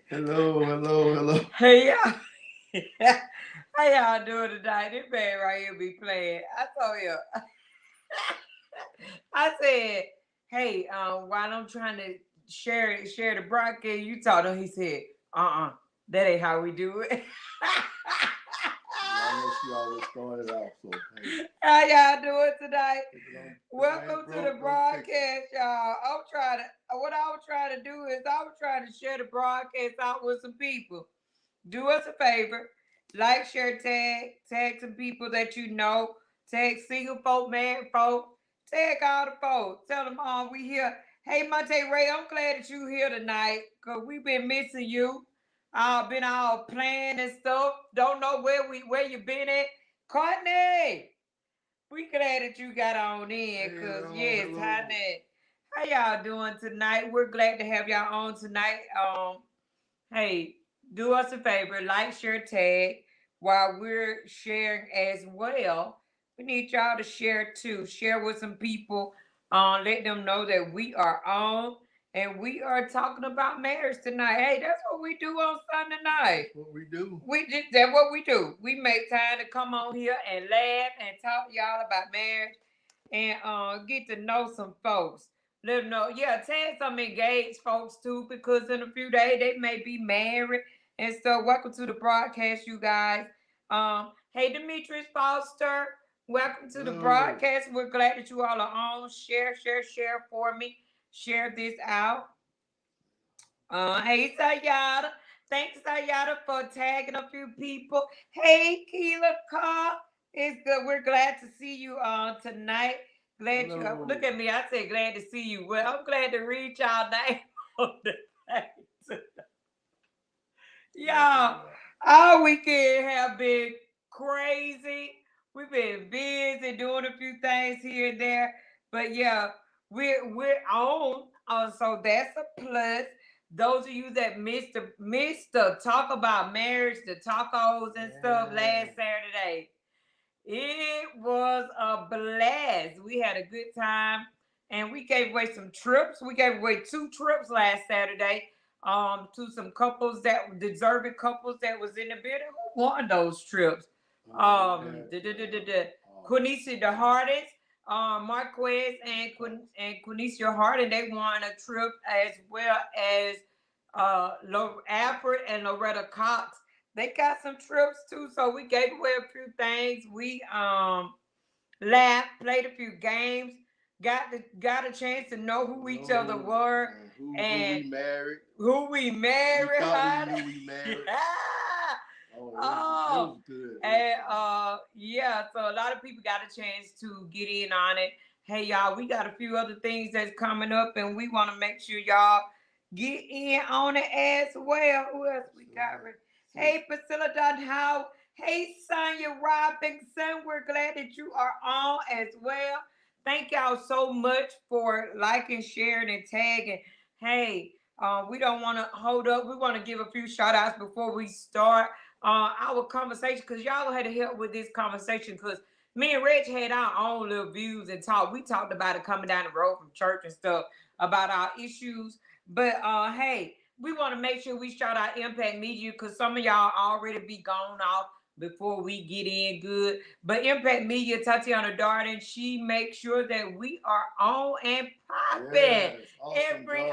Hello, hello, hello. Hey y'all. How y'all doing tonight? This man right here be playing. I told you. I said, hey, while I'm trying to share the broadcast, you told him. He said, that ain't how we do it. Y'all know she always throwing it out, so hey. How y'all doing tonight? Welcome Welcome to the broadcast, y'all. What I was trying to do is I was trying to share the broadcast out with some people. Do us a favor, like, share, tag some people that you know, tag single folk, married folk, tag all the folks. Tell them, we here. Hey, Monte Ray, I'm glad that you here tonight, cause we've been missing you. Been all playing and stuff. Don't know where you been at. Courtney, we glad that you got on in, cause yes, honey. How y'all doing tonight? We're glad to have y'all on tonight. Hey, do us a favor, like, share, tag while we're sharing as well. We need y'all to share too. Share with some people. Let them know that we are on and we are talking about marriage tonight. Hey, that's what we do on Sunday night. That's what we do. That's what we do. We make time to come on here and laugh and talk to y'all about marriage and get to know some folks. Let them know, yeah, tag some engaged folks too, because in a few days they may be married and stuff. Welcome to the broadcast, you guys. Hey, Demetrius Foster, welcome to the broadcast. We're glad that you all are on. Share for me. Share this out. Hey, Sayada. Thanks, Sayada, for tagging a few people. Hey, Keela Carr. It's good. We're glad to see you tonight. Glad you look at me. I said glad to see you. Well, I'm glad to read y'all name on the thing. Y'all, our weekend have been crazy. We've been busy doing a few things here and there. But yeah, we're on. So that's a plus. Those of you that missed the talk about marriage, the tacos and stuff last Saturday. It was a blast. We had a good time and we gave away some trips. We gave away 2 trips last Saturday to some couples that deserving couples that was in the building. Who won those trips? Quinicia the Hardest, Marquez and Quinicia Harden, they won a trip as well as Alfred and Loretta Cox. They got some trips too, so we gave away a few things. We laughed, played a few games, got a chance to know who each other were and who we married. We thought we knew we married. Oh, it was good. And yeah, so a lot of people got a chance to get in on it. Hey y'all, we got a few other things that's coming up, and we want to make sure y'all get in on it as well. Who else we got? Hey, Priscilla Dunhow. Hey, Sonia Robinson. We're glad that you are on as well. Thank y'all so much for liking, sharing, and tagging. Hey, we don't want to hold up. We want to give a few shout outs before we start our conversation, because y'all had to help with this conversation, because me and Reg had our own little views and talk. We talked about it coming down the road from church and stuff about our issues. But hey, we want to make sure we shout out Impact Media, because some of y'all already be gone off before we get in good. But Impact Media, Tatiana Darden, she makes sure that we are on and popping every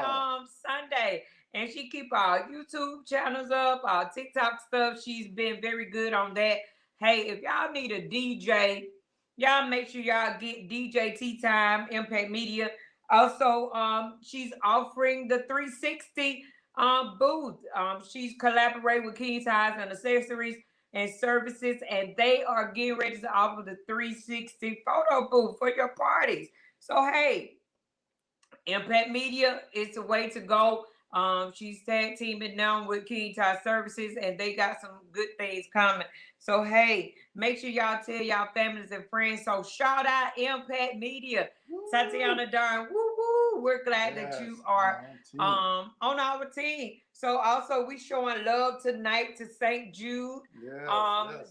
Sunday. And she keep our YouTube channels up, our TikTok stuff. She's been very good on that. Hey, if y'all need a DJ, y'all make sure y'all get DJ Tea Time, Impact Media. Also, she's offering the 360 booth. She's collaborating with King Ties and Accessories and Services, and they are getting ready to offer the 360 photo booth for your parties. So hey, Impact Media is the way to go. She's tag teaming now with King Tie Services, and they got some good things coming. So hey, make sure y'all tell y'all families and friends. So shout out Impact Media, Tatiana Darn. Woo woo! We're glad that you are on our team. So also we showing love tonight to St. Jude.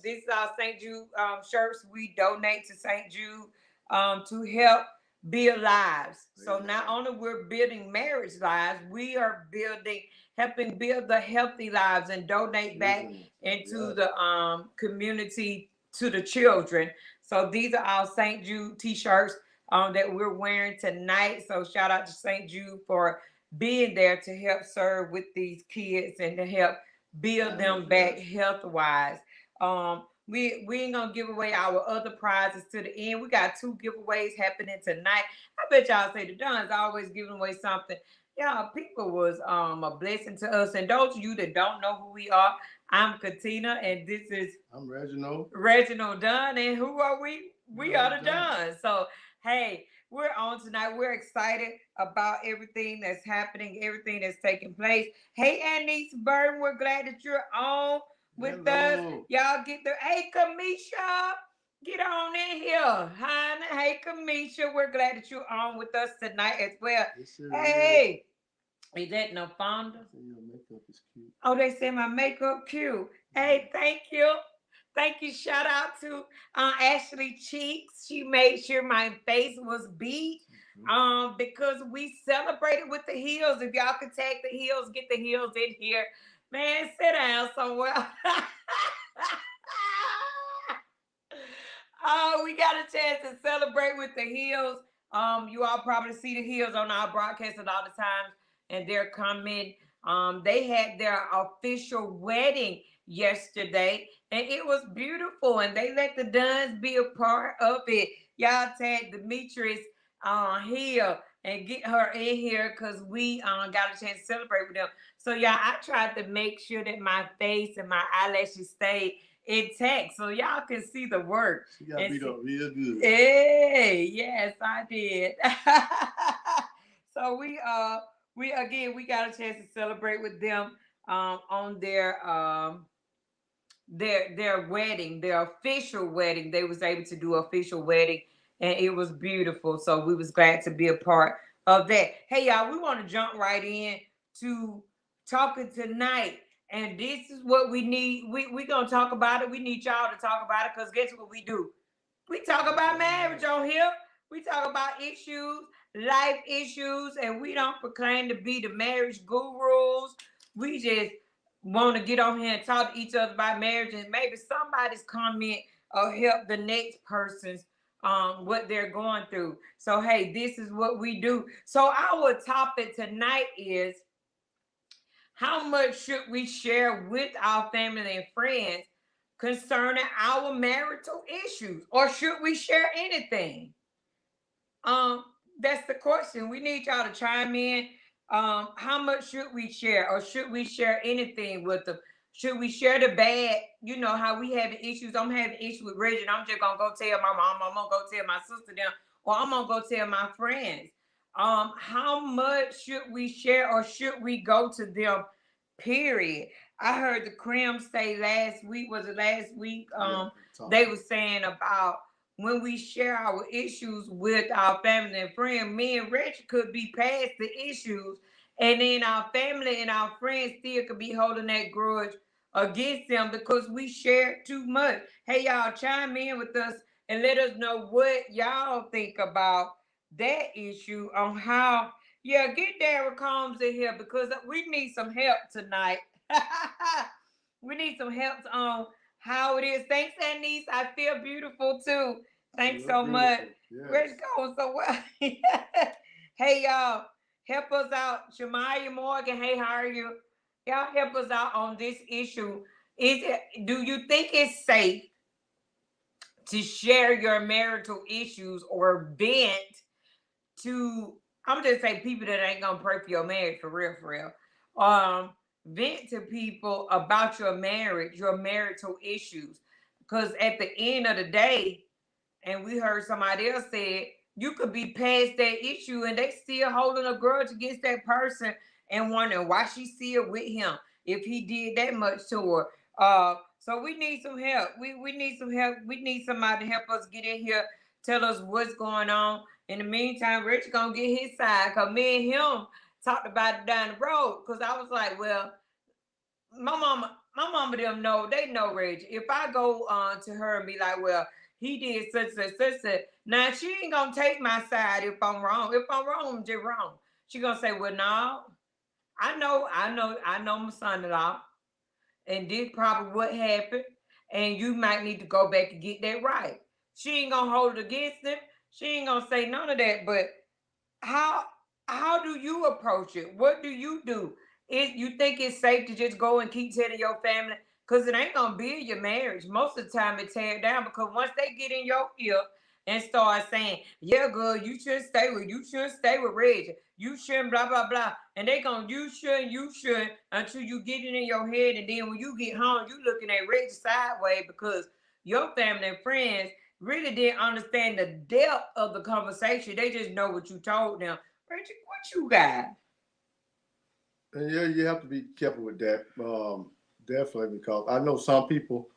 This is our St. Jude shirts. We donate to St. Jude to help build lives. So Amen. not only we're building marriage lives, we are building, helping build the healthy lives and donate back into Yes. the community to the children. So these are our St. Jude t-shirts that we're wearing tonight. So shout out to St. Jude for being there to help serve with these kids and to help build them back health wise. We ain't gonna give away our other prizes to the end. We got two giveaways happening tonight. I bet y'all say the Don's always giving away something. Y'all, people was a blessing to us. And those of you that don't know who we are, I'm Katina, and this is I'm Reginald. Reginald Dunn. And who are we? We are the Dunn. Duns. So hey, we're on tonight. We're excited about everything that's happening, everything that's taking place. Hey, Annice Burton, we're glad that you're on with us. Hello. Y'all get the hey, Kamisha. Get on in here, honey. Hey, Kamisha, we're glad that you're on with us tonight as well. Yes, sir. Hey, is that no founder? Your makeup is cute. Oh, they say my makeup cute. Hey, thank you. Thank you. Shout out to Ashley Cheeks. She made sure my face was beat. Because we celebrated with the heels. If y'all could tag the heels, get the heels in here. Man, sit down somewhere. Oh, we got a chance to celebrate with the heels. You all probably see the heels on our broadcast a lot of times, and they're coming. They had their official wedding yesterday, and it was beautiful. And they let the Duns be a part of it. Y'all tag Demetrius here and get her in here because we got a chance to celebrate with them. So yeah, I tried to make sure that my face and my eyelashes stayed intact so y'all can see the work. She got beat up real good. Hey, yes, I did. So we again we got a chance to celebrate with them on their wedding, their official wedding. They was able to do official wedding, and it was beautiful. So we was glad to be a part of that. Hey y'all, we want to jump right in to talking tonight. And this is what we need. We gonna talk about it. We need y'all to talk about it because guess what we do? We talk about marriage on here. We talk about issues, life issues, and we don't proclaim to be the marriage gurus. We just want to get on here and talk to each other about marriage, and maybe somebody's comment or help the next person's what they're going through. So hey, this is what we do. So our topic tonight is how much should we share with our family and friends concerning our marital issues, or should we share anything? Um, that's the question. We need y'all to chime in. How much should we share, or should we share anything with them? Should we share the bad? You know how we having issues. I'm having issues with Reggie, and I'm just gonna go tell my mom. I'm gonna go tell my sister them, or I'm gonna go tell my friends. How much should we share, or should we go to them? Period. I heard the Crim say last week. Was it last week? They were saying about when we share our issues with our family and friends, me and Rich could be past the issues, and then our family and our friends still could be holding that grudge against them because we share too much. Hey, y'all, chime in with us and let us know what y'all think about that issue on how. Yeah, get Darren Combs in here because we need some help tonight. We need some help on how it is. Thanks, Annice. I feel beautiful too. Thanks so much. Yes. Where's it going so well? Hey, y'all, help us out. Shamaya Morgan, hey, how are you? Y'all help us out on this issue. Do you think it's safe to share your marital issues or vent to, I'm just saying people that ain't gonna pray for your marriage for real, for real. Vent to people about your marriage, your marital issues. Because at the end of the day, and we heard somebody else say you could be past that issue and they still holding a grudge against that person and wondering why she still with him if he did that much to her. So we need some help. We need some help. We need somebody to help us get in here, tell us what's going on. In the meantime, Rich gonna get his side because me and him talked about it down the road. Because I was like, well, my mama them know, they know Reggie. If I go to her and be like, well, he did such. Now she ain't gonna take my side if I'm wrong. If I'm wrong, I'm just wrong. She gonna say, well, no, I know my son-in-law, and this probably what happened, and you might need to go back and get that right. She ain't gonna hold it against him. She ain't gonna say none of that. But how how do you approach it? What do you do? You think it's safe to just go and keep telling your family? Because it ain't gonna build your marriage. Most of the time it tear it down because once they get in your ear and start saying, yeah, girl, you should stay with Reggie. You shouldn't, blah, blah, blah. And they gonna you should until you get it in your head. And then when you get home, you looking at Reggie sideways because your family and friends really didn't understand the depth of the conversation. They just know what you told them. Reggie, what you got? And yeah, you have to be careful with that. Definitely, because I know some people.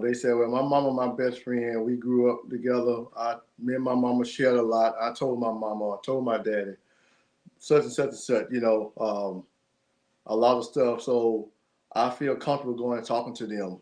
They say, "Well, my mama, my best friend. We grew up together. Me and my mama shared a lot. I told my mama, I told my daddy, such and such and such. A lot of stuff. So I feel comfortable going and talking to them.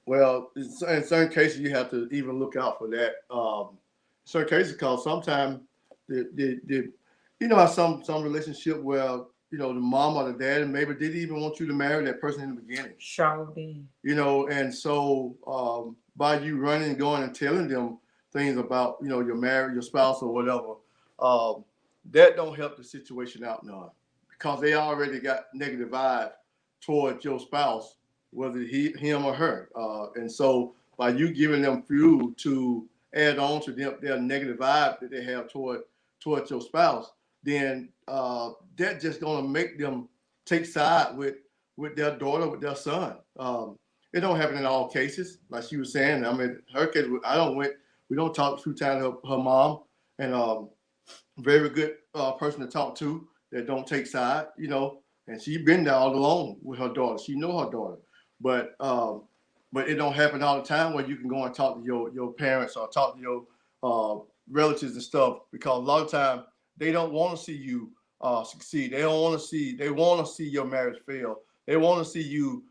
Well, in certain cases, you have to even look out for that. In certain cases, because sometimes the you know how some relationship where the mom or the dad maybe didn't even want you to marry that person in the beginning. Sure did. And so by you running, going and telling them things about your marriage, your spouse, or whatever, that don't help the situation out none, because they already got negative vibe towards your spouse, whether him or her, and so by you giving them fuel to add on to their negative vibe that they have towards your spouse, then that just gonna make them take side with their daughter, with their son. It don't happen in all cases, like she was saying. I mean, her case, we don't talk 2 times her mom, and very good person to talk to that don't take side, and she been there all along with her daughter. She know her daughter, but it don't happen all the time where you can go and talk to your parents or talk to your relatives and stuff, because a lot of time they don't want to see you succeed. They don't want to see. They want to see your marriage fail. They want to see you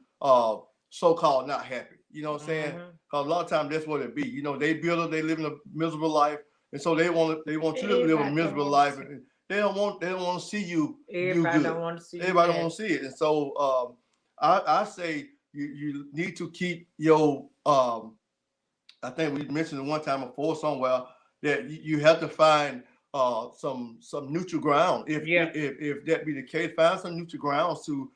so-called not happy. You know what I'm saying? Because a lot of times that's what it be. They they live in a miserable life, and so they want you to live a miserable life, and they don't want to see you do good. Don't want to see Everybody don't want to see it, and so I say you need to keep your I think we mentioned it one time before somewhere that you have to find some neutral ground. If that be the case, find some neutral grounds to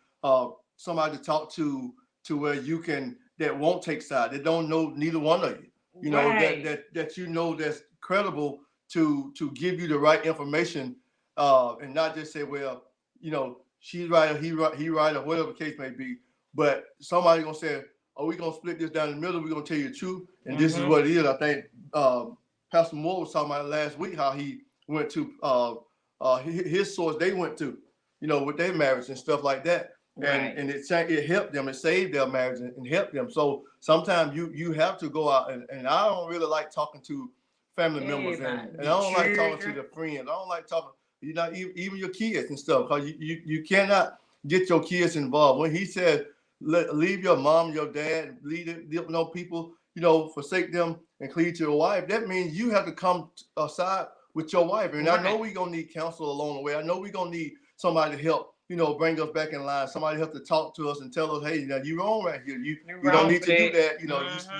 somebody to talk to where you can, that won't take side, that don't know neither one of you. Right. That that's credible to give you the right information, and not just say, well, she's right or he right or whatever the case may be. But somebody gonna say, "Oh, we're gonna split this down the middle. We're gonna tell you the truth, and this is what it is." I think Pastor Moore was talking about last week how he went to his source. They went to, with their marriage and stuff like that, and it helped them. It saved their marriage and helped them. So sometimes you have to go out, and I don't really like talking to family members, and I don't like talking to the friends. I don't like talking, even your kids and stuff, because you cannot get your kids involved. When he said, leave your mom, your dad, leave people, forsake them and cleave to your wife, that means you have to come aside with your wife. And I know we're going to need counsel along the way. I know we're going to need somebody to help, bring us back in line. Somebody help to talk to us and tell us, hey, you're wrong right here. You don't need to do that. You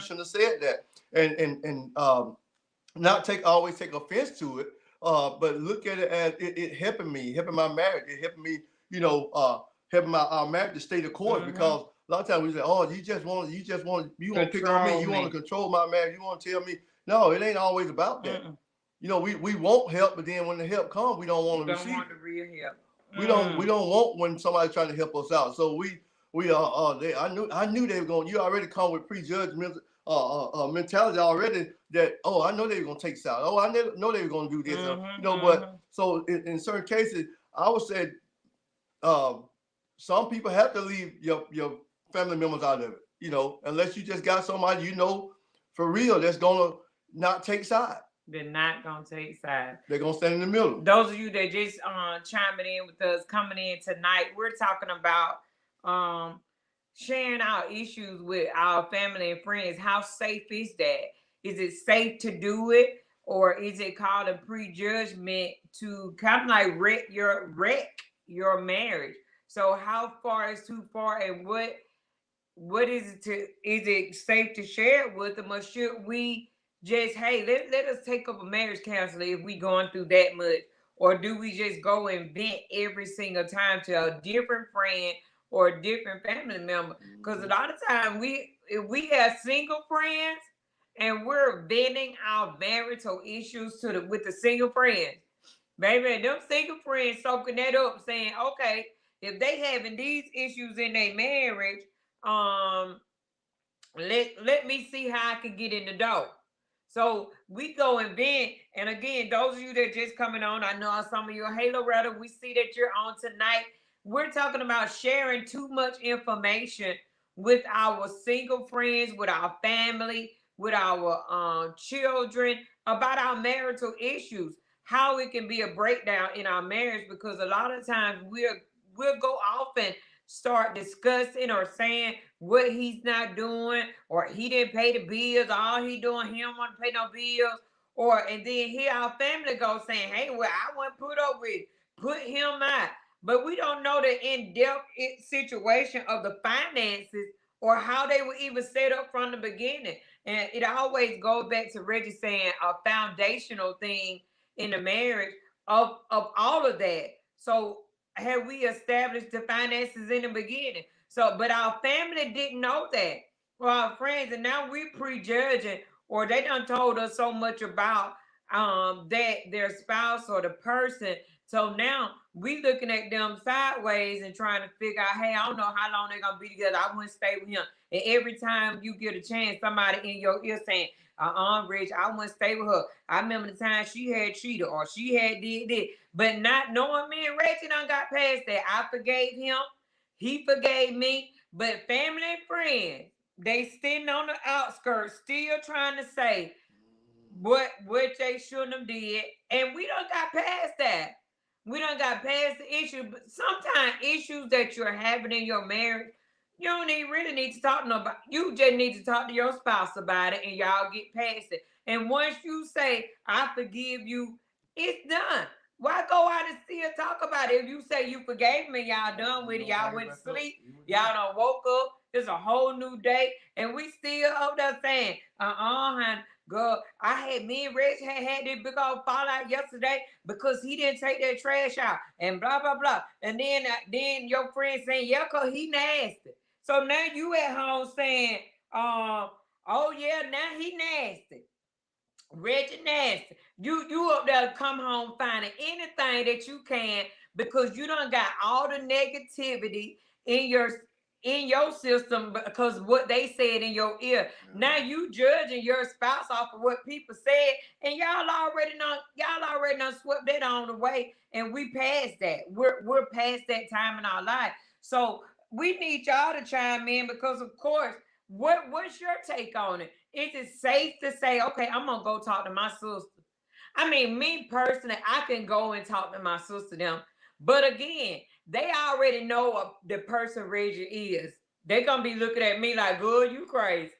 shouldn't have said that. And not always take offense to it, but look at it as it helping my marriage. It helping me, helping our marriage to stay the course, because a lot of times we say, "Oh, you want to pick on me. You want to control my marriage. You want to tell me." No, it ain't always about that. We want help, but then when the help comes, we don't want to receive. Want the real help. We don't want when somebody's trying to help us out. So I knew they were going. You already come with prejudgment mentality already, that I know they were going to take side. I know they were going to do this. But so in certain cases, I would say some people have to leave your family members out of it, unless you just got somebody for real that's gonna not take side. They're not gonna take side. They're gonna stand in the middle. Those of you that just chiming in with us, coming in tonight, we're talking about sharing our issues with our family and friends. How safe is that? Is it safe to do it, or is it called a prejudgment to kind of like wreck your marriage? So how far is too far, and what is it to is it safe to share it with them, or should we just, hey, let us take up a marriage counselor if we going through that much, or do we just go and vent every single time to a different friend or a different family member? Because a lot of times if we have single friends and we're venting our marital issues to the with the single friends, baby, them single friends soaking that up, saying, okay, if they having these issues in their marriage, um, let me see how I can get in the door. So we go and vent. And again, those of you that just coming on, I know some of you, hey Loretta, we see that you're on tonight. We're talking about sharing too much information with our single friends, with our family, with our children about our marital issues, how it can be a breakdown in our marriage, because a lot of times we'll go off and start discussing or saying what he's not doing, or he didn't pay the bills, all he doing, he don't want to pay no bills, or and then here our family goes saying, hey, well, I want to put up with it, put him out. But we don't know the in-depth situation of the finances, or how they were even set up from the beginning. And it always goes back to Reggie saying a foundational thing in the marriage of all of that. So have we established the finances in the beginning? So, but our family didn't know that, or our friends, and now we prejudging, or they done told us so much about that their spouse or the person. So now we looking at them sideways and trying to figure out, hey, I don't know how long they're gonna be together. I wouldn't stay with him. And every time you get a chance, somebody in your ear saying, Rich, I wouldn't stay with her. I remember the time she had cheated, or she had did this. But not knowing me and Reggie done got past that. I forgave him. He forgave me. But family and friends, they sitting on the outskirts, still trying to say what they shouldn't have did. And we don't got past that. We don't got past the issue. But sometimes issues that you're having in your marriage, you don't really need to talk to nobody. You just need to talk to your spouse about it, and y'all get past it. And once you say, I forgive you, it's done. Why go out and still talk about it? If you say you forgave me, y'all done with it. Y'all went to sleep. Y'all done woke up. It's a whole new day. And we still up there saying, honey, girl, me and Reg had this big old fallout yesterday because he didn't take that trash out and blah blah blah. And then your friend saying, yeah, cause he nasty. So now you at home saying, oh yeah, now he nasty. Reggie nasty. You up there to come home finding anything that you can, because you done got all the negativity in your system because what they said in your ear. Now you judging your spouse off of what people said, and y'all already done swept that on the way, and we past that. We're past that time in our life. So we need y'all to chime in, because of course, what's your take on it? Is it safe to say, okay, I'm gonna go talk to my sister? I mean, me personally, I can go and talk to my sister them. But again, they already know the person Reggie is. They gonna be looking at me like, good, you crazy.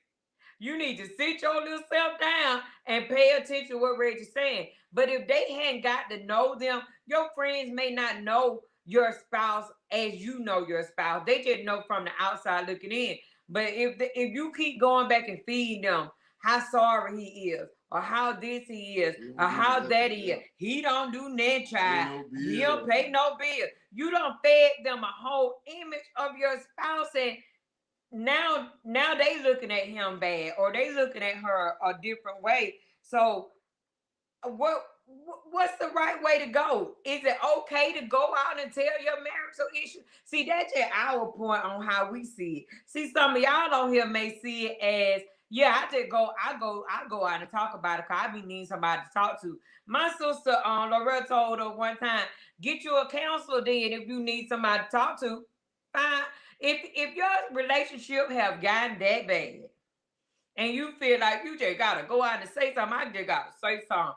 You need to sit your little self down and pay attention to what Reggie's saying. But if they hadn't got to know them, your friends may not know your spouse as you know your spouse. They just know from the outside looking in. But if you keep going back and feeding them how sorry he is, or how this he is, or how that he is, he don't do that, child. He don't pay no bill. You don't fed them a whole image of your spouse, and now they looking at him bad, or they looking at her a different way. So what what's the right way to go? Is it okay to go out and tell your marital issue? See, that's just our point on how we see it. See, some of y'all on here may see it as, yeah, I go out and talk about it because I be needing somebody to talk to. My sister Loretta told her one time, get you a counselor then if you need somebody to talk to. Fine. If your relationship have gotten that bad and you feel like you just gotta go out and say something, I just gotta say something.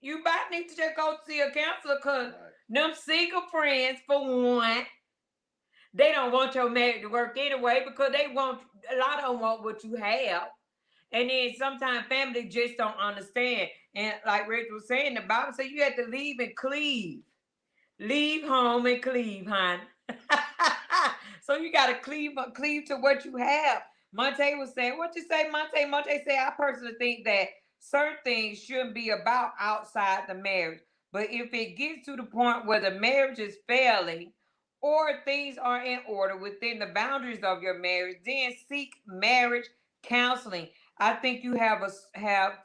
You might need to just go see a counselor, because them single friends, for one, they don't want your marriage to work anyway, because they want, a lot of them want what you have. And then sometimes family just don't understand. And like Rich was saying, the Bible says you have to leave and cleave. Leave home and cleave, hon. So you gotta cleave to what you have. Monte was saying, what you say, Monte? Monte said, I personally think that certain things shouldn't be about outside the marriage. But if it gets to the point where the marriage is failing or things are in order within the boundaries of your marriage, then seek marriage counseling. I think you have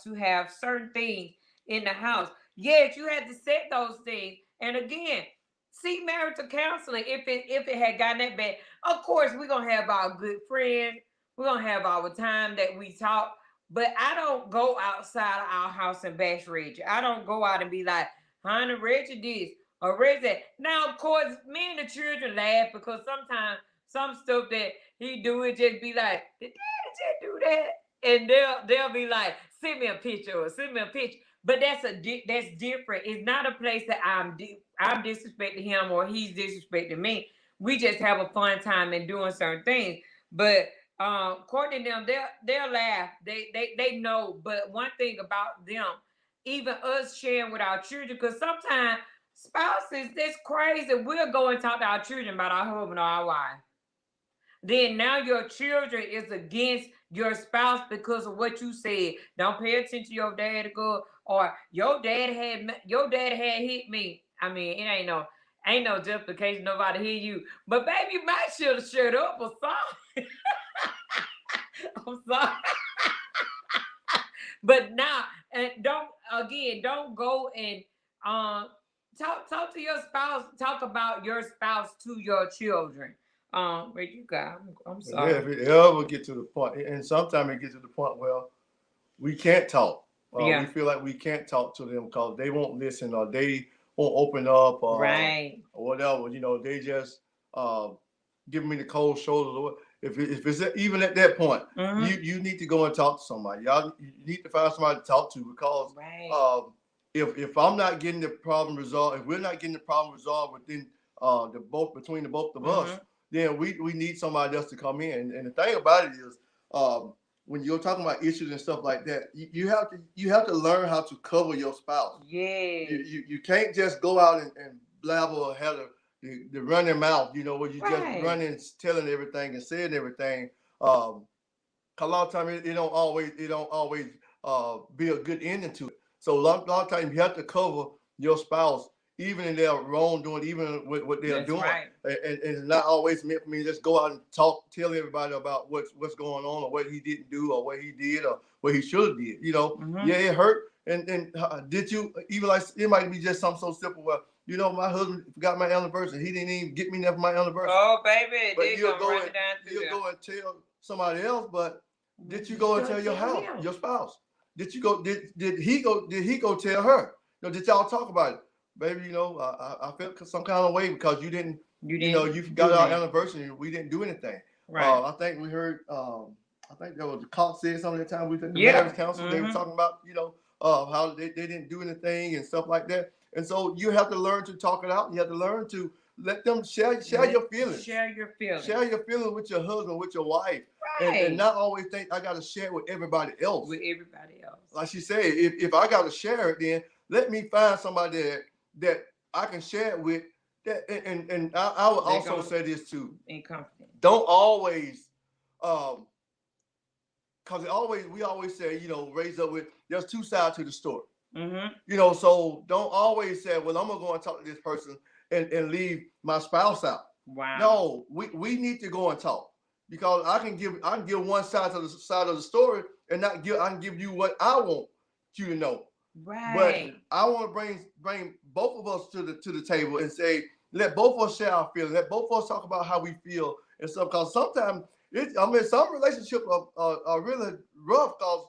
to have certain things in the house. Yes, you had to set those things. And again, seek marital counseling if it had gotten that bad. Of course, we're gonna have our good friends. We're gonna have our time that we talk. But I don't go outside of our house and bash Reggie. I don't go out and be like, honey, Reggie this or Reggie that. Now, of course, me and the children laugh because sometimes some stuff that he do it just be like, did daddy just do that? And they'll be like, send me a picture or send me a picture. But that's different. It's not a place that I'm disrespecting him or he's disrespecting me. We just have a fun time in doing certain things. But Courtney and them, they'll laugh. They know. But one thing about them, even us sharing with our children, because sometimes spouses, that's crazy. We'll go and talk to our children about our husband or our wife. Then now your children is against your spouse because of what you said. Don't pay attention to your dad go or your dad had hit me. I mean, it ain't no justification nobody hit you. But baby, you might should have shut up or something. I'm sorry. But now, and don't go and um talk to your spouse. Talk about your spouse to your children. Where you got? I'm Yeah, sorry. if it ever get to the point, and sometimes it gets to the point where we can't talk. We Yeah. feel like we can't talk to them because they won't listen or they won't open up Right. or whatever. They just give me the cold shoulders. If it's even at that point, Mm-hmm. you need to go and talk to somebody. Y'all you need to find somebody to talk to because Right. if I'm not getting the problem resolved, if we're not getting the problem resolved within between the both of us, Mm-hmm. then we need somebody else to come in. And the thing about it is, when you're talking about issues and stuff like that, you have to learn how to cover your spouse. You Yes. you, you can't just go out and blabber or have the running mouth, where you just Right. running, telling everything and saying everything. Um, a lot of times it don't always be a good ending to it. So a lot of times you have to cover your spouse even in their wrongdoing, even with what they're That's doing. right. And it's not always meant for me to just go out and tell everybody about what's going on or what he didn't do or what he did or what he should have did. Mm-hmm. Yeah, it hurt. And did you even like it might be just something so simple? Well, my husband forgot my anniversary. He didn't even get me there for my anniversary. Oh, baby, But they come running down through you'll there. go and tell somebody else. But did you You go and still tell tell him. your spouse? Did you go? Did he go tell her? Did y'all talk about it? Baby, I felt some kind of way because you didn't. You You didn't forgot do our that. anniversary. And we didn't do anything. Right. I think we heard. I think there was the cop said something at the time we took the Yeah. marriage council. They were Mm-hmm. talking about how they didn't do anything and stuff like that. And so you have to learn to talk it out. You have to learn to let them share your feelings. Share your feelings. Share your feelings with your husband, with your wife, and Right. not always think I got to share it with everybody else. With everybody else. Like she said, if I got to share it, then let me find somebody that I can share it with. That and I would They're also gonna say this too. in confidence. Don't always, because we always say raise up with. There's two sides to the story. Mm-hmm. So don't always say, well, I'm gonna go and talk to this person and leave my spouse out. Wow. No, we need to go and talk because I can give one side of the story and not give I can give you what I want you to know. But Right. I want to bring both of us to the table and say, let both of us share our feelings. Let both of us talk about how we feel and stuff. Because sometimes some relationships are really rough because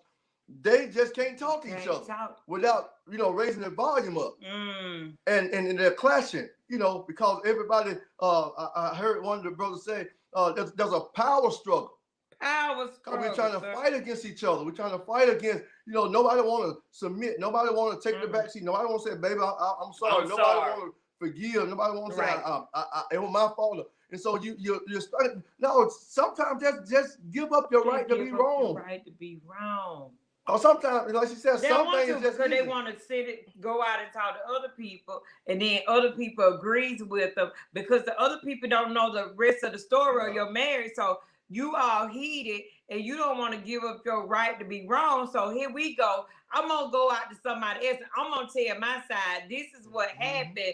they just can't talk to each Can't other talk. without raising the volume up Mm. and they're clashing, because everybody. I heard one of the brothers say, there's a power struggle Power because we're struggle, trying to sir. fight against each other. We're trying to fight against, nobody want to submit. Nobody want to take the Mm. back seat. Nobody want to say, baby, I'm sorry. I'm Nobody sorry. want to forgive. Nobody want to say, Right. it was my fault. and so you're starting. No, sometimes just give up your right to be wrong. Right to be wrong. Or sometimes, like she said, they some want things to just because easy. they want to go out and talk to other people, and then other people agrees with them because the other people don't know the rest of the story of your marriage. So you all heated, and you don't want to give up your right to be wrong. So here we go. I'm gonna go out to somebody else. I'm gonna tell my side. This is what happened.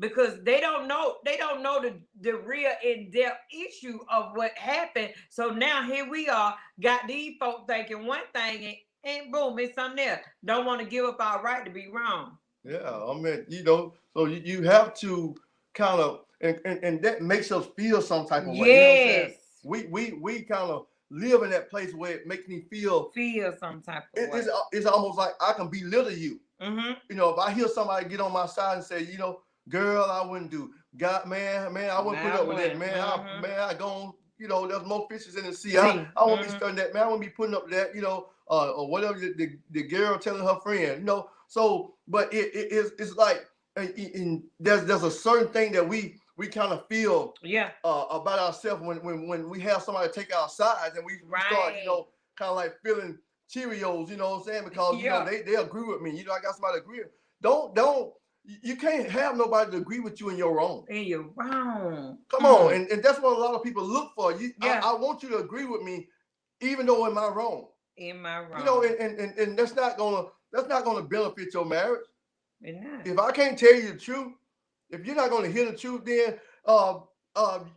Because they don't know the real in-depth issue of what happened. So now here we are, got these folks thinking one thing, and boom, it's something else. Don't want to give up our right to be wrong. Yeah, I mean, so you have to kind of, and that makes us feel some type of way. You know what I'm saying? We kind of live in that place where it makes me feel some type of way. It's almost like I can belittle you. You know, if I hear somebody get on my side and say, girl, I wouldn't do. God, man, I wouldn't put up with that. Man, I gone, there's more fishes in the sea. I won't be studying that. Man, I won't be putting up with that, or whatever the girl telling her friend, So, but it's like, there's a certain thing that we kind of feel about ourselves when we have somebody take our sides, and we start, kind of like feeling Cheerios, you know what I'm saying? Because they agree with me. I got somebody to agree with. Don't you can't have nobody to agree with you in your wrong. And you're wrong. Come on, and that's what a lot of people look for. I want you to agree with me, even though am I wrong? Am I wrong? And that's not gonna benefit your marriage. It's not. If I can't tell you the truth, if you're not gonna hear the truth, then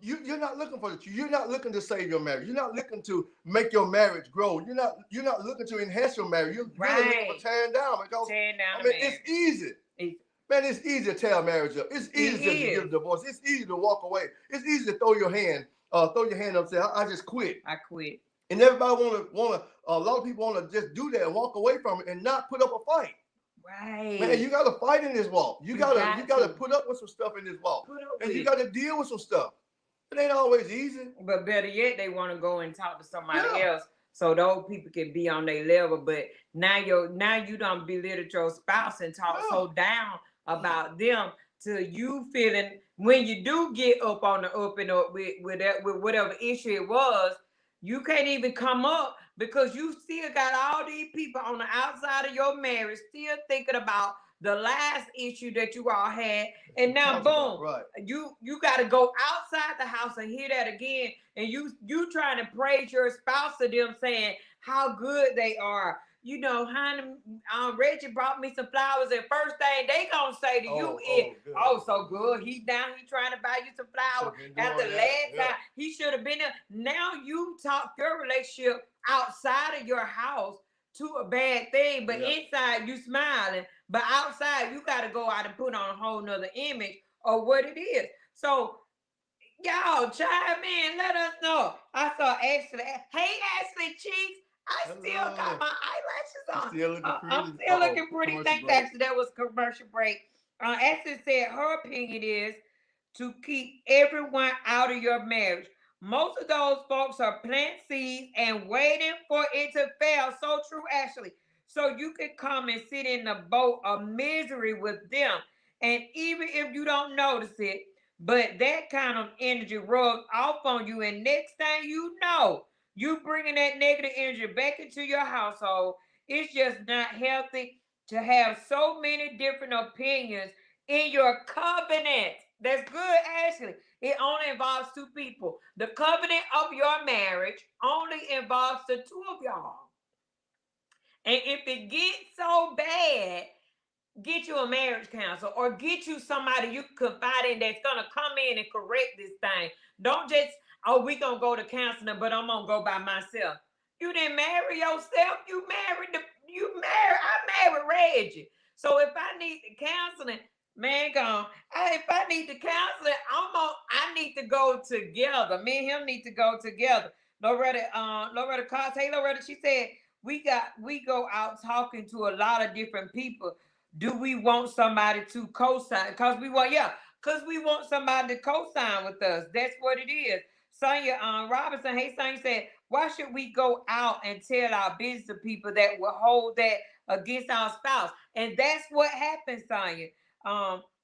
you're not looking for the truth. You're not looking to save your marriage. You're not looking to make your marriage grow. You're not looking to enhance your marriage. You're really looking for tearing down. Because it's easy. Man, it's easy to tear a marriage up. It's easy to get a divorce. It's easy to walk away. It's easy to throw your hand up and say, I just quit. I quit. And everybody a lot of people want to just do that and walk away from it and not put up a fight. Right. Man, you got to fight in this walk. You got to put up with some stuff in this walk. And you got to deal with some stuff. It ain't always easy. But better yet, they want to go and talk to somebody else so those people can be on their level. But now you don't belittle your spouse and talk so down about them to you feeling when you do get up on the up and up with whatever issue it was, you can't even come up because you still got all these people on the outside of your marriage still thinking about the last issue that you all had, and now boom, you got to go outside the house and hear that again, and you trying to praise your spouse to them saying how good they are. Honey, Reggie brought me some flowers, and first thing they gonna say to you is, so good. He trying to buy you some flowers. After last time, he should have been there. Now you talk your relationship outside of your house to a bad thing, but inside you smiling, but outside you got to go out and put on a whole nother image of what it is. So y'all chime in, let us know. I saw Ashley. Hey, Ashley Cheeks. I still got my eyelashes on. I'm still looking pretty. Thanks, Ashley. That was commercial break. Ashley said her opinion is to keep everyone out of your marriage. Most of those folks are planting seeds and waiting for it to fail. So true, Ashley. So you can come and sit in the boat of misery with them. And even if you don't notice it, but that kind of energy rubs off on you. And next thing you know, you bringing that negative energy back into your household. It's just not healthy to have so many different opinions in your covenant. That's good, Ashley. It only involves two people. The covenant of your marriage only involves the two of y'all. And if it gets so bad, get you a marriage counselor or get you somebody you can confide in that's going to come in and correct this thing. Don't just, we going to go to counseling, but I'm going to go by myself. You didn't marry yourself. I married Reggie. So if I need the counseling, man, if I need the counseling, I need to go together. Me and him need to go together. Loretta Cox. Hey, Loretta, she said, we go out talking to a lot of different people. Do we want somebody to co-sign? Because we want somebody to co-sign with us. That's what it is. Sonia Robinson, hey Sonia, said, why should we go out and tell our business to people that will hold that against our spouse? And that's what happens, Sonia.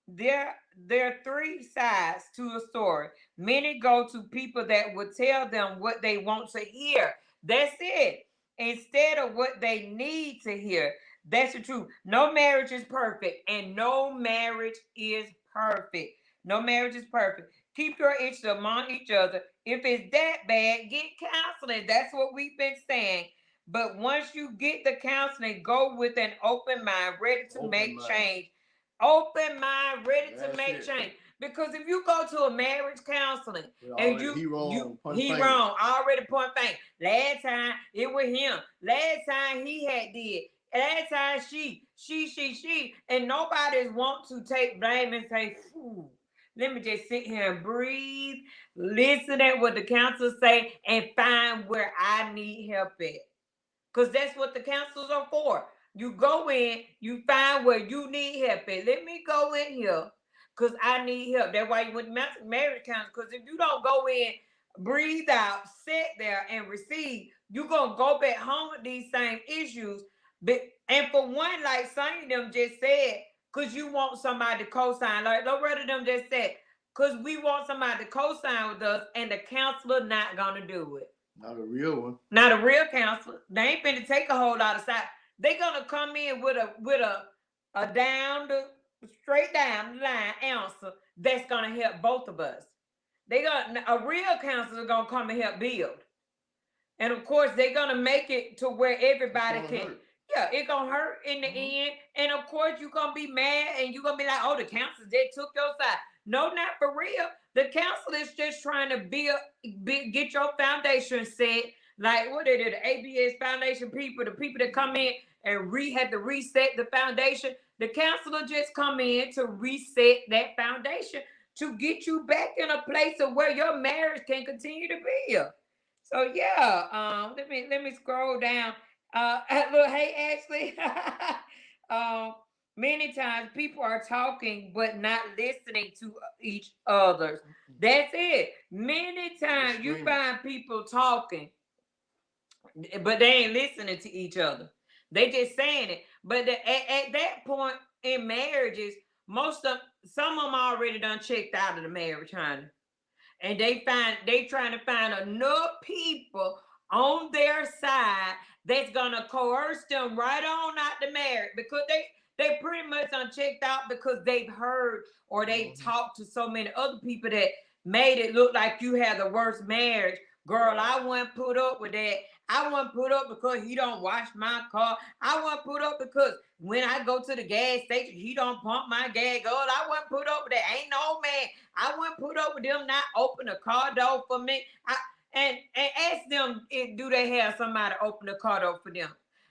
there are three sides to a story. Many go to people that will tell them what they want to hear. That's it. Instead of what they need to hear. That's the truth. No marriage is perfect, and no marriage is perfect. No marriage is perfect. Keep your issues among each other. If it's that bad, get counseling. That's what we've been saying. But once you get the counseling, go with an open mind, ready to make change. Open mind, ready to make change. Because if you go to a marriage counseling and he wrong, already point finger. Last time it was him. Last time he had did. Last time she, and nobody's want to take blame and say, "Phew, let me just sit here and breathe, listen at what the counselors say, and find where I need help at." Because that's what the counselors are for. You go in, you find where you need help at. Let me go in here because I need help. That's why you went to marriage counseling. Because if you don't go in, breathe out, sit there, and receive, you're going to go back home with these same issues. But, and for one, like some of them just said, because you want somebody to co-sign. Like Loretta them just said, because we want somebody to co-sign with us, and the counselor not going to do it. Not a real one. Not a real counselor. They ain't finna take a whole lot of side. They gonna come in with a down the straight down the line answer that's gonna help both of us. They got a real counselor gonna come and help build. And of course, they're gonna make it to where everybody can. Hurt. Yeah, it gonna hurt in the end. And of course, you're gonna be mad and you're gonna be like, "Oh, the counselors they took your side." No, not for real. The counselor is just trying to get your foundation set. Like what they did, the ABS foundation people, the people that come in and had to reset the foundation. The counselor just come in to reset that foundation to get you back in a place of where your marriage can continue to build. So yeah, let me scroll down. Look, hey Ashley. um, many times people are talking but not listening to each other. That's it. Many times you find people talking, but they ain't listening to each other. They just saying it. But at that point in marriages, some of them already done checked out of the marriage, honey, and they trying to find enough people on their side that's gonna coerce them right on out the marriage because they pretty much unchecked out because they've heard or they've talked to so many other people that made it look like you had the worst marriage. Girl, I wouldn't put up with that. I wouldn't put up because he don't wash my car. I wouldn't put up because when I go to the gas station, he don't pump my gas. Girl, I wouldn't put up with that. Ain't no man. I wouldn't put up with them not open the car door for me. And ask them do they have somebody open the car door for them.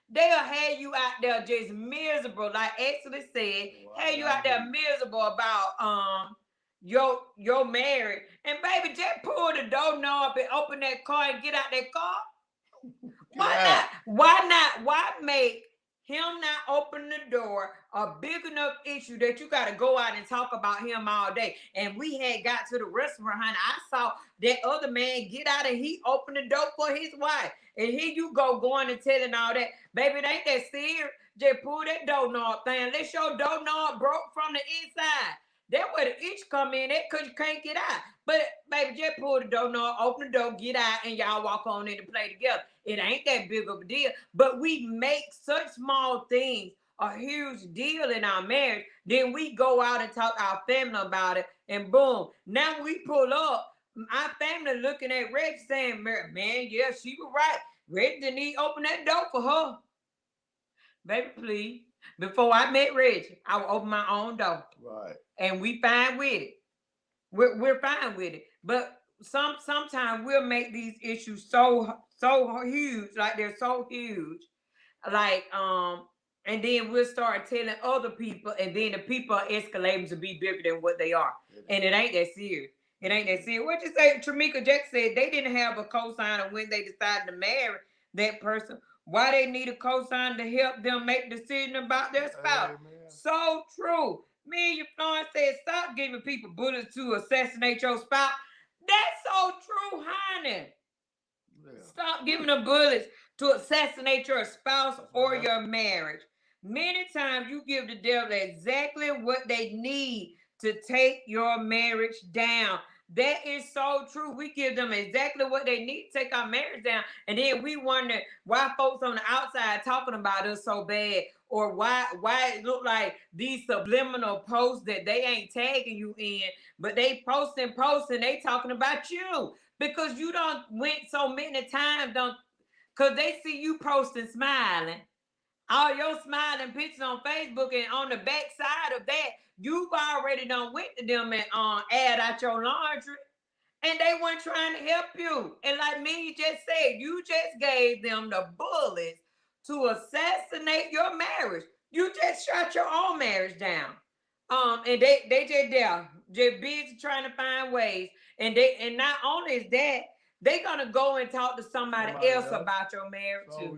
They'll have you out there just miserable, like Ashley said. Have you out there miserable about your marriage. And baby, just pull the door knob and open that car and get out that car. Why not? Why not? Why make him not open the door a big enough issue that you got to go out and talk about him all day? And we had got to the restaurant, honey. I saw that other man get out and he opened the door for his wife. And here you go going and telling all that. Baby, it ain't that serious. Just pull that door knob thing. Let your door knob broke from the inside. That's where the itch come in at because you can't get out. But baby, just pull the door knob, open the door, get out, and y'all walk on in and play together. It ain't that big of a deal. But we make such small things a huge deal in our marriage. Then we go out and talk to our family about it, and boom. Now we pull up. Our family looking at Reg saying, "Man, yeah, she was right. Reg didn't need to open that door for her." Baby, please. Before I met Reggie, I would open my own door. Right. And we fine with it. We're fine with it. But sometimes we'll make these issues so huge, like they're so huge. Like and then we'll start telling other people, and then the people are escalating to be bigger than what they are. And it ain't that serious. It ain't that serious. What you say? Tramika Jack said they didn't have a cosigner when they decided to marry that person. Why they need a cosigner to help them make decisions about their spouse? Amen. So true. Me and your Florence said, stop giving people bullets to assassinate your spouse. That's so true, honey. Yeah. Stop giving them bullets to assassinate your spouse or your marriage. Many times you give the devil exactly what they need to take your marriage down. That is so true. We give them exactly what they need to take our marriage down. And then we wonder why folks on the outside talking about us so bad, or why it look like these subliminal posts that they ain't tagging you in, but they posting, they talking about you because you don't went so many times, don't, because they see you posting smiling, all your smiling pictures on Facebook, and on the back side of that, you've already done went to them and add out your laundry, and they weren't trying to help you. And like me just said, you just gave them the bullets to assassinate your marriage. You just shot your own marriage down. And they just there, just busy trying to find ways. And not only is that, they gonna go and talk to somebody else about your marriage too.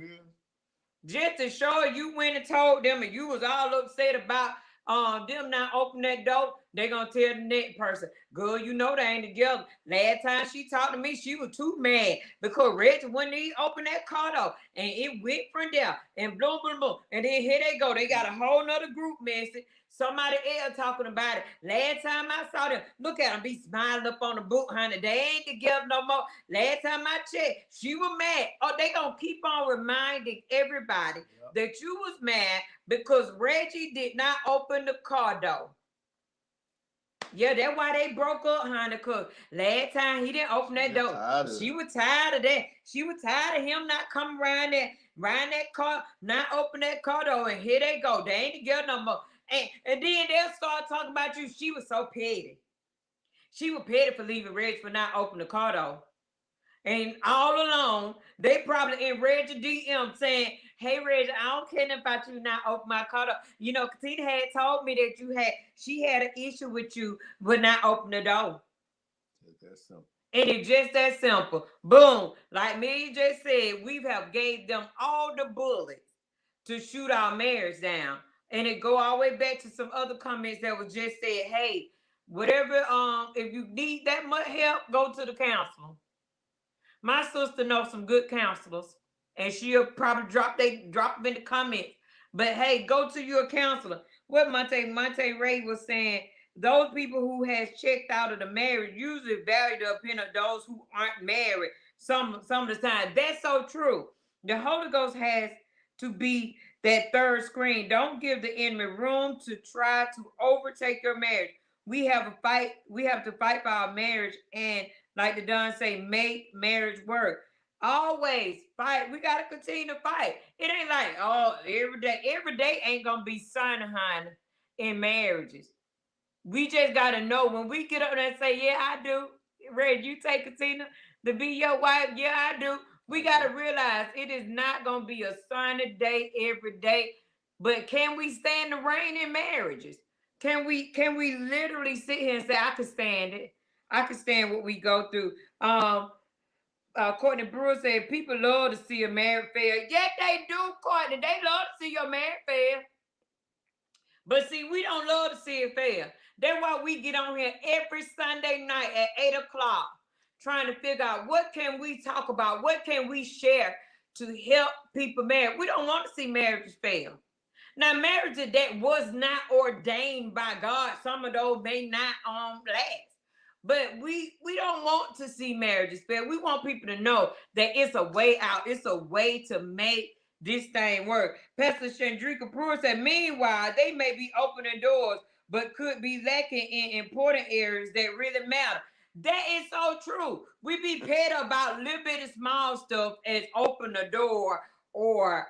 Just to show you went and told them, and you was all upset about them not opening that door, they gonna tell the next person, girl, you know they ain't together. Last time she talked to me, she was too mad because Reggie wouldn't even open that car door, and it went from there, and boom, boom, boom. And then here they go. They got a whole nother group message. Somebody else talking about it. Last time I saw them, look at them be smiling up on the boot, honey. They ain't together no more. Last time I checked, she was mad. Oh, they gonna keep on reminding everybody that you was mad because Reggie did not open the car door. Yeah, that's why they broke up, honey, because last time he didn't open that door. She was tired of that. She was tired of him not coming around that car, not open that car door, and here they go. They ain't together no more. And then they'll start talking about you. She was so petty. She was petty for leaving Reg for not opening the car door. And all along, they probably in Reg's DM saying, hey, Reg, I don't care about you not open my car door. You know, Katina had told me that she had an issue with you, but not open the door. That's simple. And it's just that simple. Boom. Like me just said, we have gave them all the bullets to shoot our marriage down. And it go all the way back to some other comments that was just said, hey, whatever, if you need that much help, go to the counselor. My sister knows some good counselors, and she'll probably drop them in the comments. But hey, go to your counselor. What Monte Ray was saying, those people who has checked out of the marriage usually value the opinion of those who aren't married some of the time. That's so true. The Holy Ghost has to be that third screen. Don't give the enemy room to try to overtake your marriage. We have a fight. We have to fight for our marriage, and like the Don say, make marriage work. Always fight. We gotta continue to fight. It ain't like, oh, every day. Every day ain't gonna be sunshine in marriages. We just gotta know when we get up there and say, yeah, I do. Red, you take Katina to be your wife. Yeah, I do. We gotta realize it is not gonna be a sunny day every day. But can we stand the rain in marriages? Can we literally sit here and say, I can stand it? I can stand what we go through. Courtney Brewer said people love to see a marriage fail. Yeah, they do, Courtney. They love to see your marriage fail. But see, we don't love to see it fail. That's why we get on here every Sunday night at 8 o'clock trying to figure out what can we talk about, what can we share to help people marry. We don't want to see marriages fail. Now, marriages that was not ordained by God, some of those may not last. But we don't want to see marriages fail. We want people to know that it's a way out. It's a way to make this thing work. Pastor Chandrika Brewer said, meanwhile, they may be opening doors, but could be lacking in important areas that really matter. That is so true. We be petty about little bit of small stuff as open the door or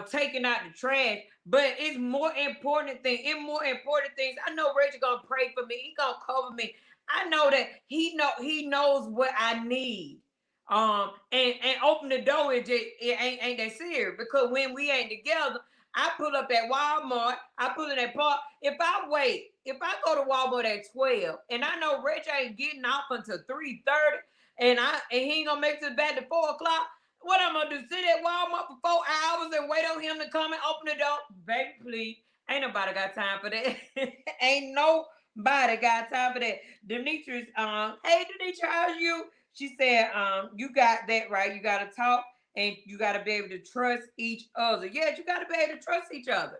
taking out the trash, but it's more important things. In more important things, I know Reggie gonna pray for me. He gonna cover me. I know that he knows what I need. And open the door, it ain't that serious because when we ain't together, I pull up at Walmart, I pull in that park. If I go to Walmart at 12 and I know Rich ain't getting off until 3:30 and he ain't gonna make it back to 4 o'clock, what I'm gonna do? Sit at Walmart for 4 hours and wait on him to come and open the door? Baby, please. Ain't nobody got time for that. Ain't nobody got time for that. Demetrius, hey Demetrius, how's you? She said, you got that right. You gotta talk and you gotta be able to trust each other. Yes, you gotta be able to trust each other.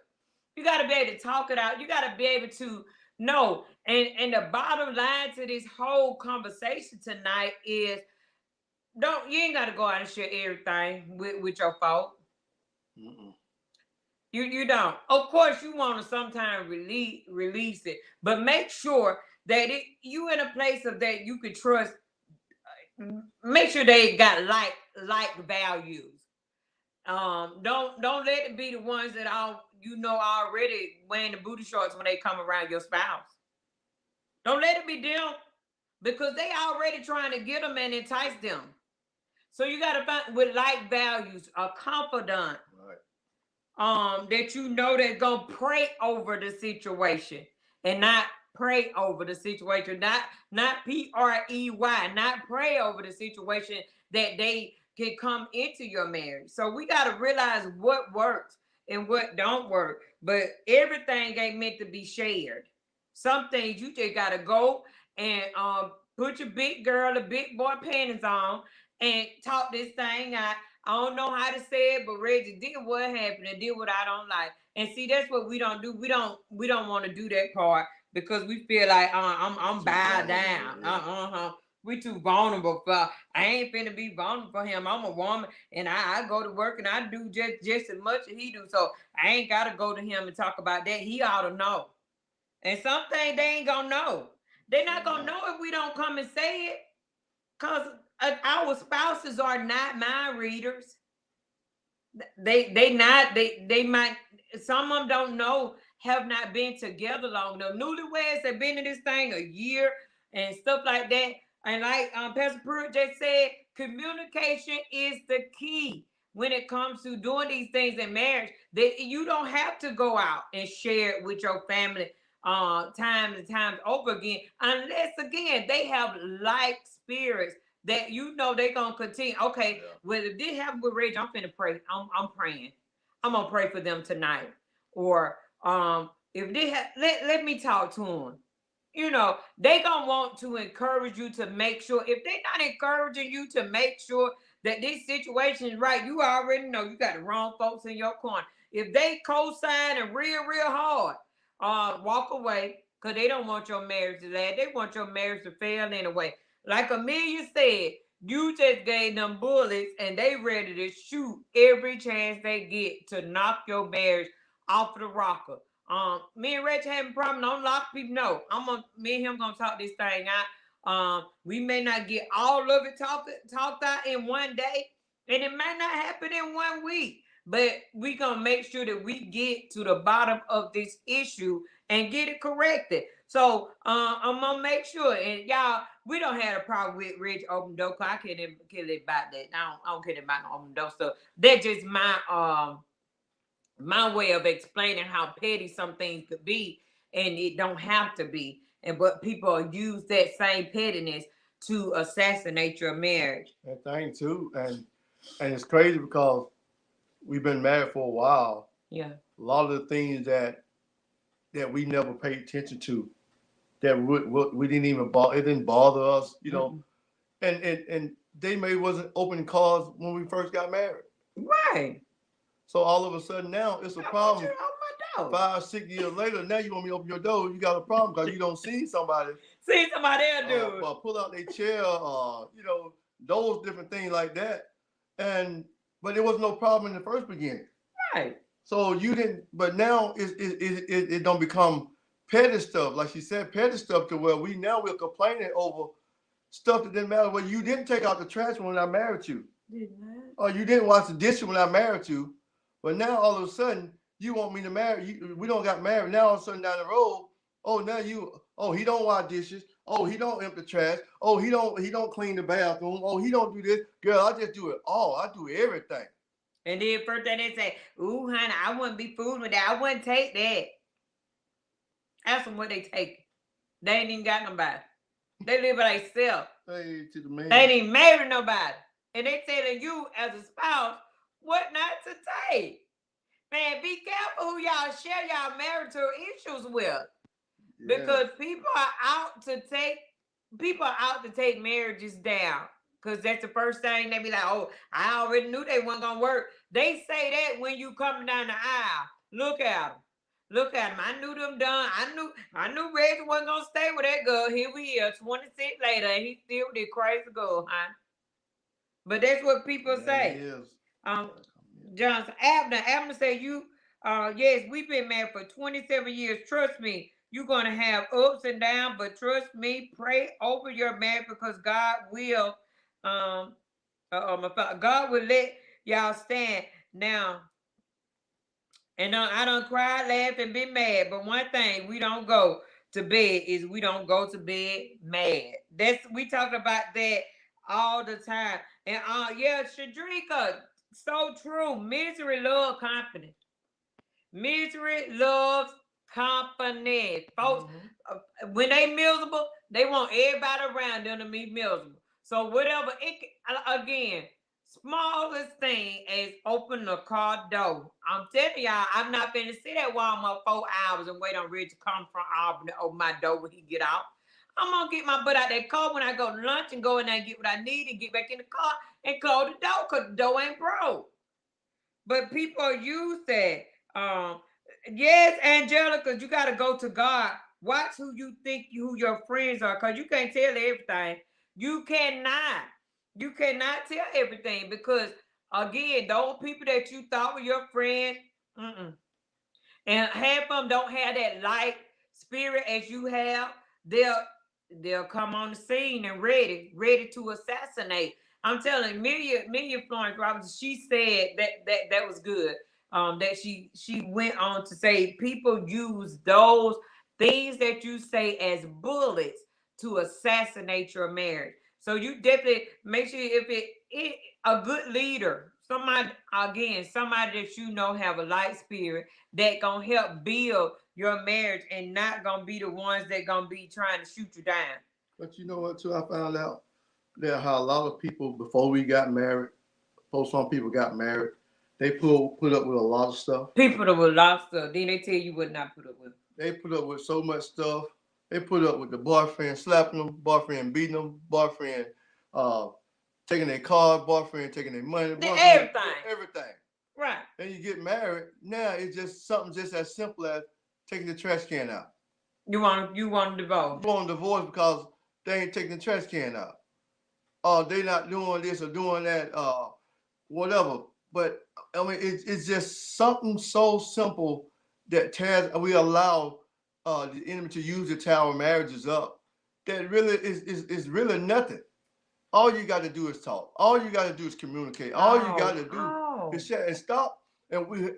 You gotta be able to talk it out. You gotta be able to No, and the bottom line to this whole conversation tonight is you ain't gotta go out and share everything with your folk. Mm-mm. You don't. Of course, you want to sometimes release it, but make sure that you in a place of that you can trust. Make sure they got like values. Don't let it be the ones that already wearing the booty shorts when they come around your spouse. Don't let it be them because they already trying to get them and entice them. So you got to find with like values, a confidant, that you know that's gonna pray over the situation and not pray over the situation, not PREY, not pray over the situation that they can come into your marriage. So we got to realize what works and what don't work. But everything ain't meant to be shared. Some things you just gotta go and put your big girl or big boy panties on and talk this thing out. I don't know how to say it, but Reggie did what happened and did what I don't like. And see, that's what we don't do. We don't want to do that part because we feel like I'm bowed down. We too vulnerable for. I ain't finna be vulnerable for him. I'm a woman and I go to work and I do just as much as he do. So I ain't gotta go to him and talk about that. He ought to know. And some things they ain't gonna know. They're not gonna know if we don't come and say it. Cause our spouses are not mind readers. They might, some of them don't know, have not been together long. The newlyweds have been in this thing a year and stuff like that. And like Pastor Pruitt just said, communication is the key when it comes to doing these things in marriage. That you don't have to go out and share it with your family times and times over again, unless again they have like spirits that they're gonna continue. Okay, well, if this happen with Reg, I'm finna pray. I'm praying. I'm gonna pray for them tonight. Or if they let me talk to them. They gonna want to encourage you to make sure. If they're not encouraging you to make sure that this situation is right, you already know you got the wrong folks in your corner. If they co-sign and real hard, walk away because they don't want your marriage to last. They want your marriage to fail anyway. Like Amelia said, you just gave them bullets and they ready to shoot every chance they get to knock your marriage off the rocker. Me and Rich having a problem. Don't lock people. No, me and him gonna talk this thing out. We may not get all of it talked out in one day, and it may not happen in 1 week. But we gonna make sure that we get to the bottom of this issue and get it corrected. So I'm gonna make sure. And y'all, we don't have a problem with Rich open door. I can't even care about that. I don't care about no open door stuff. That's just my way of explaining how petty some things could be, and it don't have to be. And but people use that same pettiness to assassinate your marriage. That thing too, and it's crazy because we've been married for a while. Yeah. A lot of the things that we never paid attention to, that we didn't even bother. It didn't bother us, and they maybe wasn't opening cars when we first got married. Right. So all of a sudden now it's a problem. 5-6 years later, now you want me to open your door. You got a problem because you don't see somebody. See somebody else do it. Pull out their chair, those different things like that. But there was no problem in the first beginning. Right. So you didn't. But now it don't become petty stuff, like she said, petty stuff to where we're complaining over stuff that didn't matter. Well, you didn't take out the trash when I married you. Or you didn't wash the dishes when I married you. But now all of a sudden you want me to marry you. We don't got married. Now all of a sudden down the road, he don't wash dishes. Oh, he don't empty trash. Oh, he don't clean the bathroom. Oh, he don't do this. Girl, I just do it all. I do everything. And then first thing they say, ooh, honey, I wouldn't be fooling with that. I wouldn't take that. Ask them what they take. They ain't even got nobody. They live by themselves. Hey, to the man. They ain't even married nobody. And they telling you as a spouse what not to take. Man, be careful who y'all share y'all marital issues with. Yeah. Because people are out to take marriages down. Because that's the first thing they be like, oh, I already knew they weren't going to work. They say that when you coming down the aisle. Look at them. Look at him. I knew them done. I knew Reggie wasn't gonna stay with that girl. Here we are, 26 later, and he still with that crazy girl, huh? But that's what people Yeah, he say. is. Um, Johnson, Abner said you. Yes, we've been married for 27 years. Trust me, you're gonna have ups and downs, but trust me, pray over your marriage because God will. Um, God will let y'all stand now. And I don't cry, laugh, and be mad. But one thing we don't go to bed is we don't go to bed mad. That's we talk about that all the time. And yeah, Shadrika, so true. Misery love company. Misery loves company. Folks, Mm-hmm. when they miserable, they want everybody around them to be miserable. So whatever, again, smallest thing is open the car door. I'm telling y'all, I'm not finna sit at Walmart 4 hours and wait on Rich to come from Auburn to open my door when he get out. I'm gonna get my butt out that car when I go to lunch and go in there and get what I need and get back in the car and close the door because the door ain't broke. But people use that. Um, yes, Angelica, you got to go to God. Watch who you think who your friends are, because you can't tell everything. You cannot. You cannot tell everything because again, those people that you thought were your friends, mm-mm. And half of them don't have that light spirit as you have. They'll they'll come on the scene and ready to assassinate. I'm telling you, Million Florence Robinson, she said that was good. That she went on to say people use those things that you say as bullets to assassinate your marriage. So you definitely make sure if it a good leader, somebody that you know have a light spirit that gonna help build your marriage and not gonna be the ones that gonna be trying to shoot you down. But you know what, too? I found out that how a lot of people before we got married, before some people got married, they put up with a lot of stuff. People that will lost stuff, then they tell you what not put up with. They put up with so much stuff. They put up with the boyfriend slapping them, boyfriend beating them, boyfriend uh, taking their car, boyfriend taking their money, boyfriend Everything. everything. Right. Then you get married. Now it's just something just as simple as taking the trash can out. You want a divorce. You want a divorce because they ain't taking the trash can out. They not doing this or doing that, whatever. But I mean, it's just something so simple that tears. We allow the enemy to use to tear our marriages up. That really is really nothing. All you got to do is talk. All you got to do is communicate. All you got to do is share and stop. And we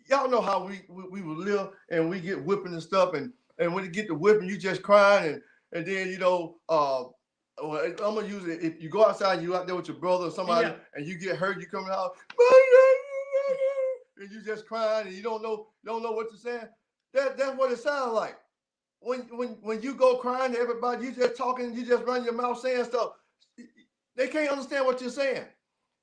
y'all know how we will live and we get whipping and stuff. And when you get the whipping, you just crying and then well, I'm gonna use it. If you go outside, you out there with your brother or somebody, and you get hurt, you coming out, and you just crying, and you don't know what to say. That's what it sounds like. When you go crying to everybody, you just talking, you just run your mouth saying stuff. They can't understand what you're saying.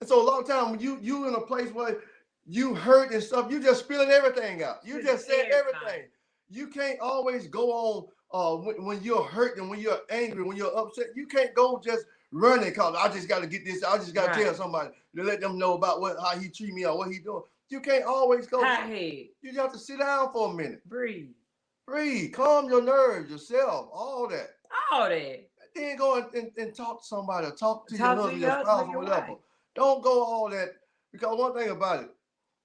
And so a lot of time when you in a place where you hurt and stuff, you just spilling everything out. You just said everything. You can't always go on when you're hurt and when you're angry, when you're upset. You can't go just running because I just got to get this. I just got to tell somebody to let them know about how he treat me or what he doing. You can't always go. You have to sit down for a minute. Breathe. Calm your nerves, yourself, all that. Then go and talk to somebody, or talk to your husband, your spouse, or whatever. Wife. Don't go all that because one thing about it,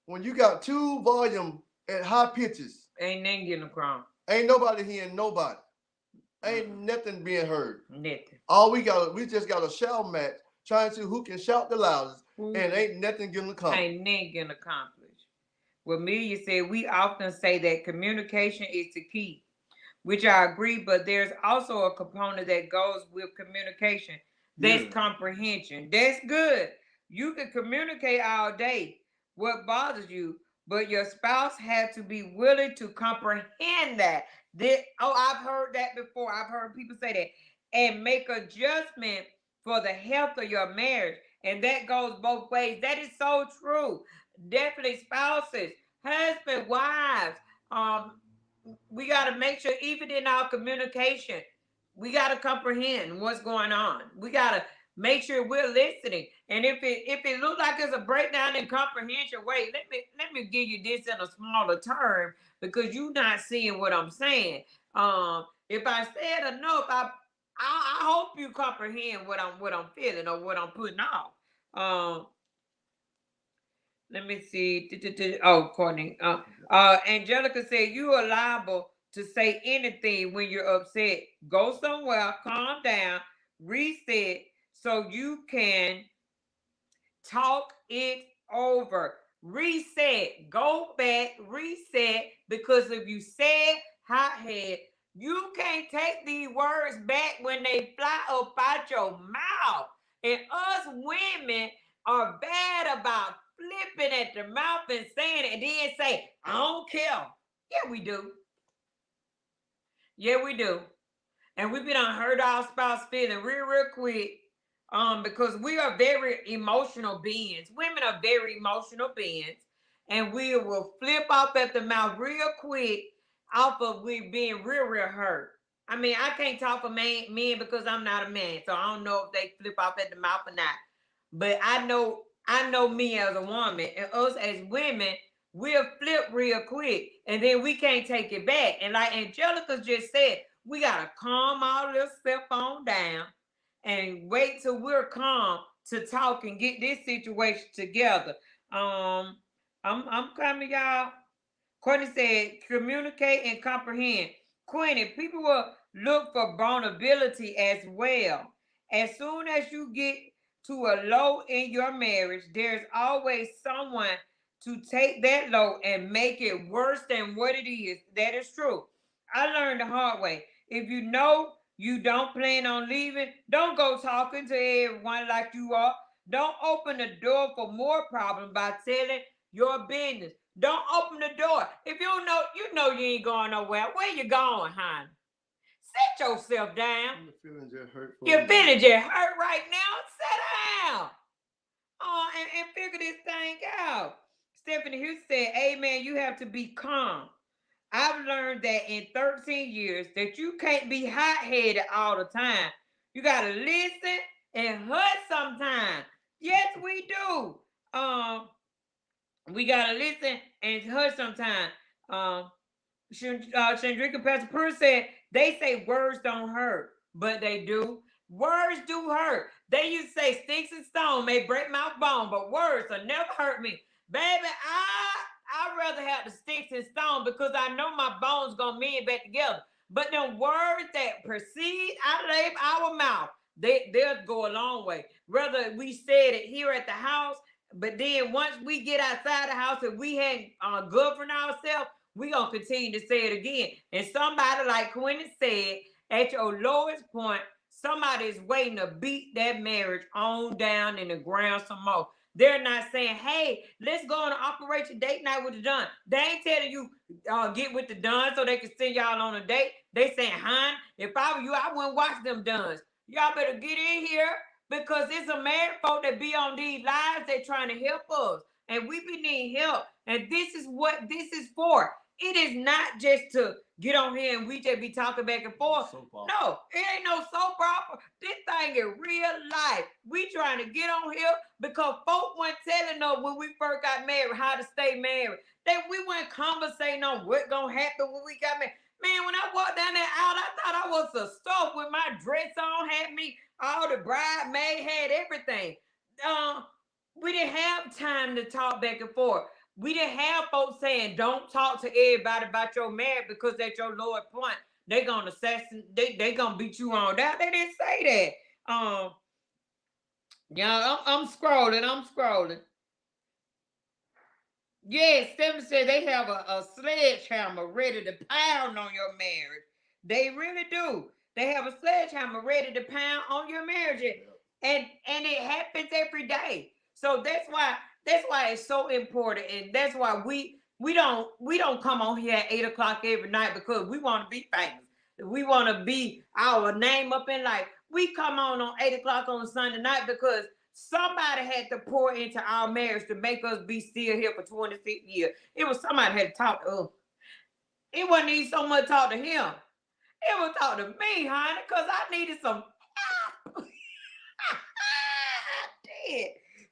when you got two volume at high pitches, ain't nothing getting across. Ain't nobody hearing nobody. Ain't nothing being heard. Nothing. We just got a shout match trying to see who can shout the loudest, and ain't nothing getting accomplished. Ain't nothing getting accomplished. Well, Amelia said we often say that communication is the key, which I agree, but there's also a component that goes with communication. That's comprehension. That's good. You can communicate all day what bothers you, but your spouse has to be willing to comprehend that. I've heard that before. I've heard people say that and make adjustment for the health of your marriage. And that goes both ways. That is so true. Definitely spouses, husband, wives, we got to make sure even in our communication we got to comprehend what's going on. We got to make sure we're listening And if it looks like it's a breakdown in comprehension, wait, let me give you this in a smaller term because you're not seeing what I'm saying. If I said enough, I hope you comprehend what I'm feeling or what I'm putting off. Um, let me see. Oh, Courtney. Angelica said you are liable to say anything when you're upset. Go somewhere, calm down, reset, so you can talk it over. Reset. Go back, reset. Because if you said hothead, you can't take these words back when they fly up out your mouth. And us women are bad about flipping at the mouth and saying it and then say, I don't care. Yeah, we do. Yeah, we do. And we've been on hurt our spouse feeling real quick. Because we are very emotional beings. Women are very emotional beings, and we will flip off at the mouth real quick off of we being real hurt. I mean, I can't talk for men because I'm not a man, so I don't know if they flip off at the mouth or not. But I know me as a woman and us as women, we'll flip real quick, and then we can't take it back. And like Angelica just said, we gotta calm our little self on down and wait till we're calm to talk and get this situation together. I'm coming, y'all. Courtney said, communicate and comprehend. Queenie, people will look for vulnerability as well. As soon as you get to a low in your marriage, there's always someone to take that low and make it worse than what it is. That is true. I learned the hard way. If you know you don't plan on leaving, don't go talking to everyone like you are. Don't open the door for more problems by telling your business. Don't open the door. If you ain't going nowhere. Where you going, hon? Sit yourself down. Your feelings just hurt. Your feelings just hurt right now. Sit down. And figure this thing out. Stephanie Hughes said, Amen. You have to be calm. I've learned that in 13 years that you can't be hot-headed all the time. You gotta listen and hush sometimes. Yes, we do. We gotta listen and hush sometimes. Chandrika Pastor Purse said they say words don't hurt, but they do. Words do hurt. They used to say sticks and stone may break my bone, but words will never hurt me. Baby, I'd rather have the sticks and stone because I know my bones gonna mend back together. But them words that proceed out of our mouth, they'll go a long way. Whether we said it here at the house, but then once we get outside the house and we hadn't governed ourselves, we gonna continue to say it again. And somebody, like Quentin said, at your lowest point, somebody is waiting to beat that marriage on down in the ground some more. They're not saying, hey, let's go on an Operation Date Night with the Dunn. They ain't telling you get with the Dunn so they can send y'all on a date. They saying, hon, if I were you, I wouldn't watch them Dunns. Y'all better get in here because it's a married folk that be on these lives. They trying to help us. And we be needing help. And this is what this is for. It is not just to get on here and we just be talking back and forth. No, it ain't no soap opera. This thing is real life. We trying to get on here because folk weren't telling us when we first got married how to stay married. That we weren't conversating on what gonna happen when we got married. Man, when I walked down that aisle, I thought I was a stuff with my dress on, had me all the bridesmaid, had everything. We didn't have time to talk back and forth. We didn't have folks saying don't talk to everybody about your marriage because at your lower point they gonna assassinate, they gonna beat you on down. They didn't say that. Yeah, I'm scrolling. Yes, Stephanie said they have a sledgehammer ready to pound on your marriage. They really do. They have a sledgehammer ready to pound on your marriage, and it happens every day. So that's why it's so important, and that's why we don't come on here at 8 o'clock every night because we want to be famous. We want to be our name up in life. We come on 8 o'clock on Sunday night because somebody had to pour into our marriage to make us be still here for 26 years. It was somebody had to talk to us. It wasn't even so much talk to him. It was talk to me, honey, because I needed some help. I did.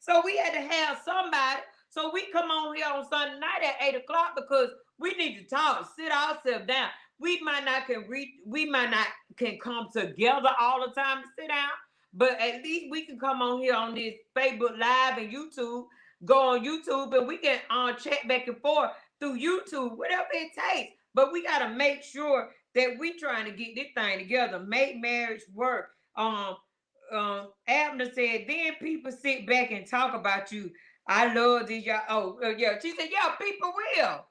So we had to have somebody. So we come on here on Sunday night at 8 o'clock because we need to talk, sit ourselves down. We might not can come together all the time to sit down, but at least we can come on here on this Facebook Live and YouTube, go on YouTube, and we can chat back and forth through YouTube, whatever it takes. But we gotta make sure that we trying to get this thing together, make marriage work. Abner said, then people sit back and talk about you. I love this, y'all. Oh, yeah. She said, yeah, people will.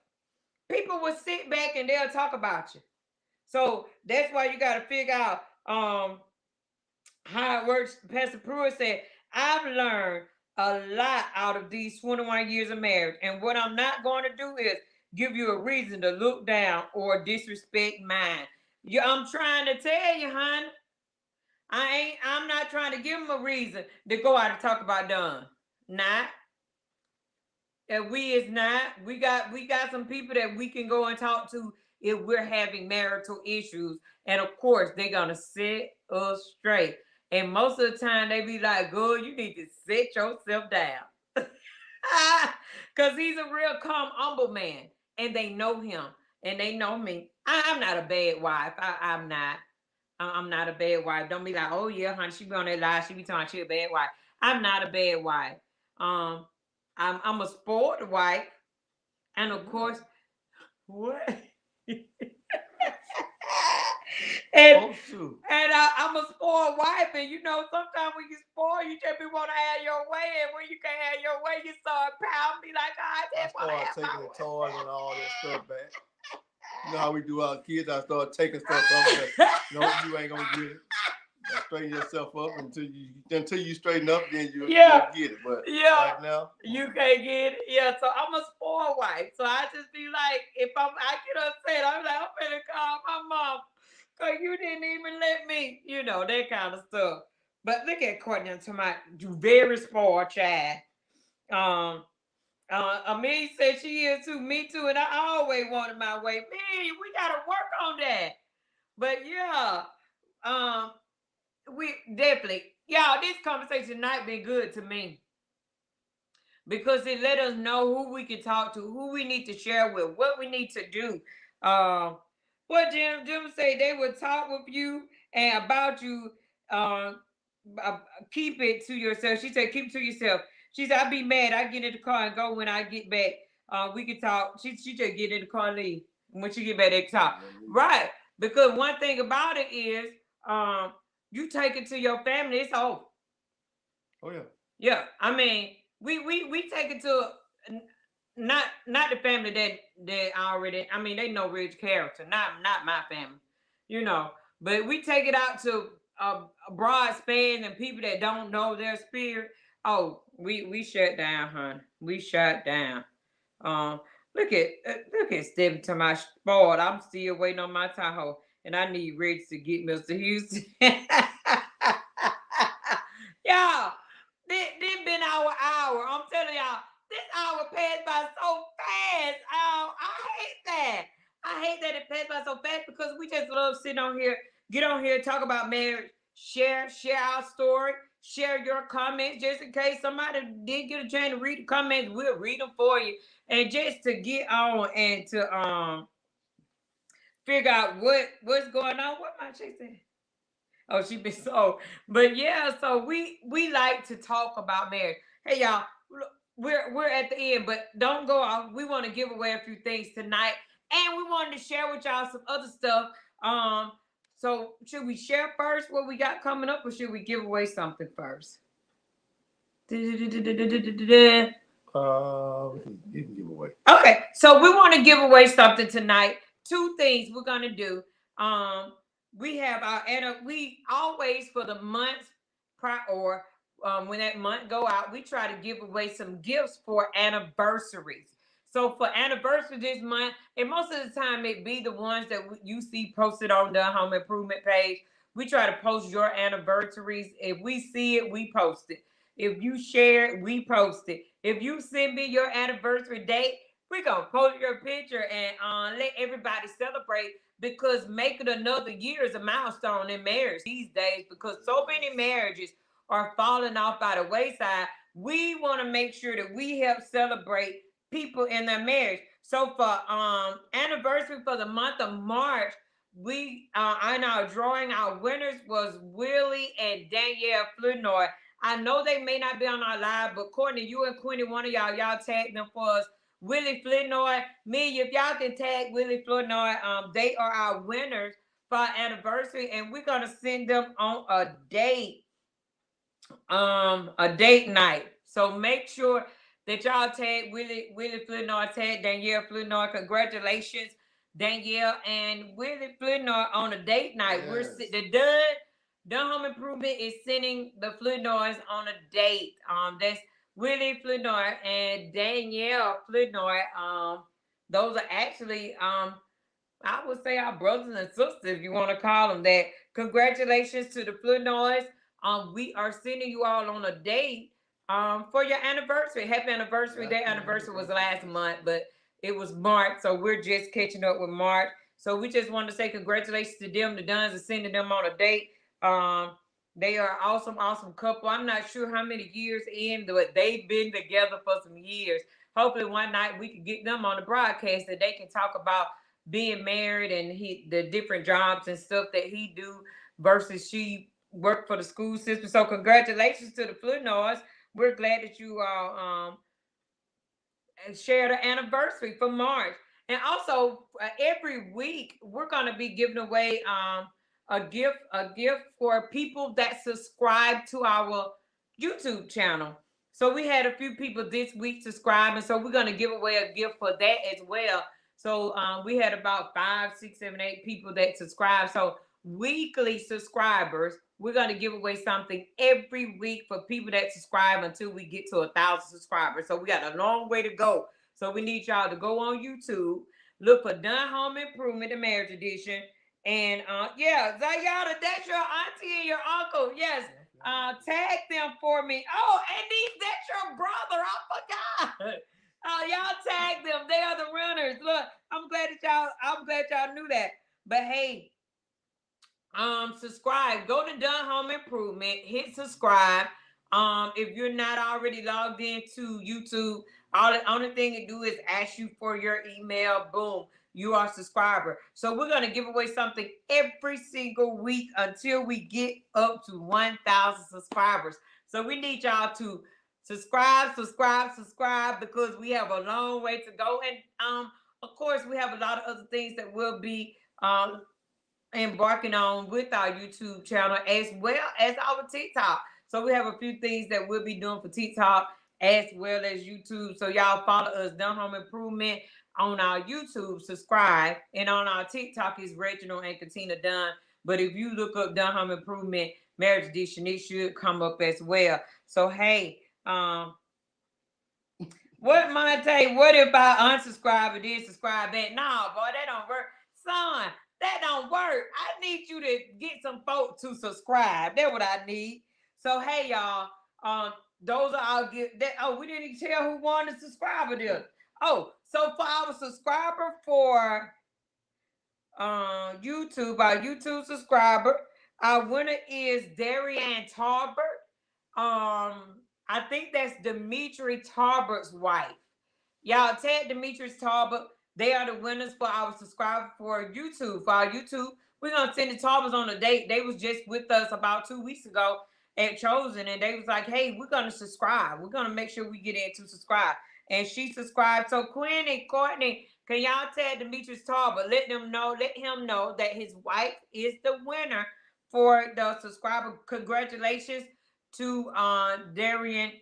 People will sit back and they'll talk about you. So that's why you got to figure out how it works. Pastor Pruitt said, I've learned a lot out of these 21 years of marriage. And what I'm not going to do is give you a reason to look down or disrespect mine. Yeah, I'm trying to tell you, honey. I'm not trying to give them a reason to go out and talk about Don. Not. And we is not. We got some people that we can go and talk to if we're having marital issues. And of course, they're gonna set us straight. And most of the time they be like, girl, you need to set yourself down. Cause he's a real calm, humble man. And they know him. And they know me. I'm not a bad wife. I'm not. I'm not a bad wife. Don't be like, oh yeah, honey, she be on that lie. She be talking she a bad wife. I'm not a bad wife. Um, I'm a spoiled wife, and of course, what? and I'm a spoiled wife, and you know sometimes when you spoil, you just want to have your way, and when you can't have your way, you start pounding me like I just want to have taking my the toys and all that stuff back. You know how we do our kids? I start taking stuff from them. No, you ain't gonna get it. Straighten yourself up until you straighten up, then you'll get it. But right now, you can't get it. Yeah, so I'm a spoiled wife. So I just be like, if I get upset, I'm like, I'm gonna call my mom because you didn't even let me, that kind of stuff. But look at Courtney to my very spoiled child. Amelia said she is too. Me too, and I always wanted my way. Man, we gotta work on that. But yeah, um, we definitely, y'all, this conversation tonight been good to me because it let us know who we can talk to, who we need to share with, what we need to do. What Jim say they would talk with you and about you. Um, Keep it to yourself. She said, keep it to yourself. She said, I'd be mad. I get in the car and go when I get back. We can talk. She just get in the car and leave. When she get back, they can talk. Right. Because one thing about it is, you take it to your family, it's over. Oh yeah. Yeah. I mean, we take it to not the family that already. I mean, they know Rich character. Not my family. But we take it out to a broad span and people that don't know their spirit. Oh, we shut down, honey. We shut down. Um, look at Stephen to my spoiled. I'm still waiting on my Tahoe, and I need Rich to get Mr. Houston. Y'all, this been our hour. I'm telling y'all, this hour passed by so fast. Oh, I hate that. I hate that it passed by so fast because we just love sitting on here, get on here, talk about marriage, share our story, share your comments, just in case somebody didn't get a chance to read the comments, we'll read them for you. And just to get on and to figure out what's going on. What my chick saying? Oh, she been so. But yeah, so we like to talk about marriage. Hey y'all, we're at the end, but don't go off. We want to give away a few things tonight, and we wanted to share with y'all some other stuff. So should we share first what we got coming up, or should we give away something first? You can give away. Okay, so we want to give away something tonight. Two things we're gonna do. We have our we always for the months prior or when that month go out, we try to give away some gifts for anniversaries. So for anniversary this month, and most of the time it be the ones that you see posted on the home improvement page. We try to post your anniversaries. If we see it, we post it. If you share it, we post it. If you send me your anniversary date, we're gonna post your picture and let everybody celebrate because making another year is a milestone in marriage these days because so many marriages are falling off by the wayside we want to make sure that we help celebrate people in their marriage. So for anniversary for the month of March, we in our drawing, our winners was Willie and Danielle Flournoy. I know they may not be on our live, but Courtney, you and Quinny, one of y'all tag them for us. Willie Flournoy, me, if y'all can tag Willie Flournoy, they are our winners for our anniversary, and we're gonna send them on a date night. So make sure that y'all tag Willie Flournoy, tag Danielle Flournoy. Congratulations, Danielle and Willie Flournoy on a date night. Yes. The Dunn Home Improvement is sending the Flournoys on a date. That's Willie Flournoy and Danielle Flournoy. Those are actually I would say our brothers and sisters, if you want to call them that. Congratulations to the Flournoys. We are sending you all on a date for your anniversary. Happy anniversary. Their anniversary was last month, but it was March, so we're just catching up with March. So we just want to say congratulations to them. The Duns are sending them on a date. They are awesome couple. I'm not sure how many years in, but they've been together for some years. Hopefully one night we can get them on the broadcast that they can talk about being married and the different jobs and stuff that he do versus she worked for the school system. So congratulations to the Flournoys. We're glad that you all share the anniversary for March. And also every week we're gonna be giving away a gift for people that subscribe to our YouTube channel. So we had a few people this week subscribe, and so we're gonna give away a gift for that as well. So we had about 5, 6, 7, 8 people that subscribe. So weekly subscribers, we're gonna give away something every week for people that subscribe until we get to 1,000 subscribers. So we got a long way to go. So we need y'all to go on YouTube, look for Dunn Home Improvement, the Marriage Edition, and yeah, Zayada, that's your auntie and your uncle. Yes, tag them for me. Oh, and that's your brother. I forgot. Y'all tag them. They are the runners. Look, I'm glad y'all knew that. But hey, subscribe. Go to Dunn Home Improvement. Hit subscribe. If you're not already logged into YouTube, all the only thing it do is ask you for your email. Boom, you are a subscriber. So we're gonna give away something every single week until we get up to 1,000 subscribers. So we need y'all to subscribe because we have a long way to go. And of course, we have a lot of other things that will be embarking on with our YouTube channel as well as our TikTok. So we have a few things that we'll be doing for TikTok as well as YouTube. So y'all follow us, Dunn Home Improvement, on our YouTube, subscribe, and on our TikTok is Reginald and Katina Dunn. But if you look up Dunn Home Improvement Marriage Edition, it should come up as well. So hey, what Monte? What if I unsubscribe and then subscribe back? No, boy, that don't work, son. That don't work. I need you to get some folks to subscribe. That's what I need. So hey, y'all. Those are our get that. Oh, we didn't even tell who won the subscriber deal. Oh, so for our subscriber for YouTube, our YouTube subscriber, our winner is Darianne Tarbert. I think that's Dimitri Tarbert's wife. Y'all tag Demetrius Talbot. They are the winners for our subscriber for YouTube. For our YouTube, we're gonna send the Talbots on a date. They was just with us about 2 weeks ago at Chosen, and they was like, "Hey, we're gonna subscribe. We're gonna make sure we get in to subscribe." And she subscribed. So Quinn and Courtney, can y'all tag Demetrius Talbot? Let him know that his wife is the winner for the subscriber. Congratulations to Darianne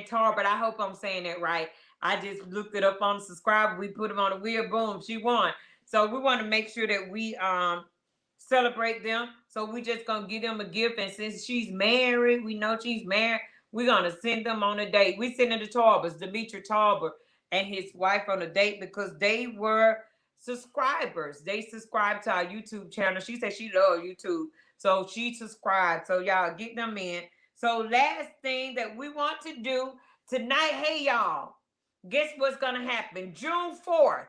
Tarbert. I hope I'm saying that right. I just looked it up on the subscriber. We put them on the wheel. Boom, she won. So we want to make sure that we celebrate them. So we just gonna give them a gift. And since she's married, we know she's married. We're gonna send them on a date. We sending the Tarbers, Demetri Tarbert and his wife on a date because they were subscribers. They subscribed to our YouTube channel. She said she loved YouTube, so she subscribed. So y'all get them in. So last thing that we want to do tonight, hey y'all. Guess what's gonna happen? June 4th.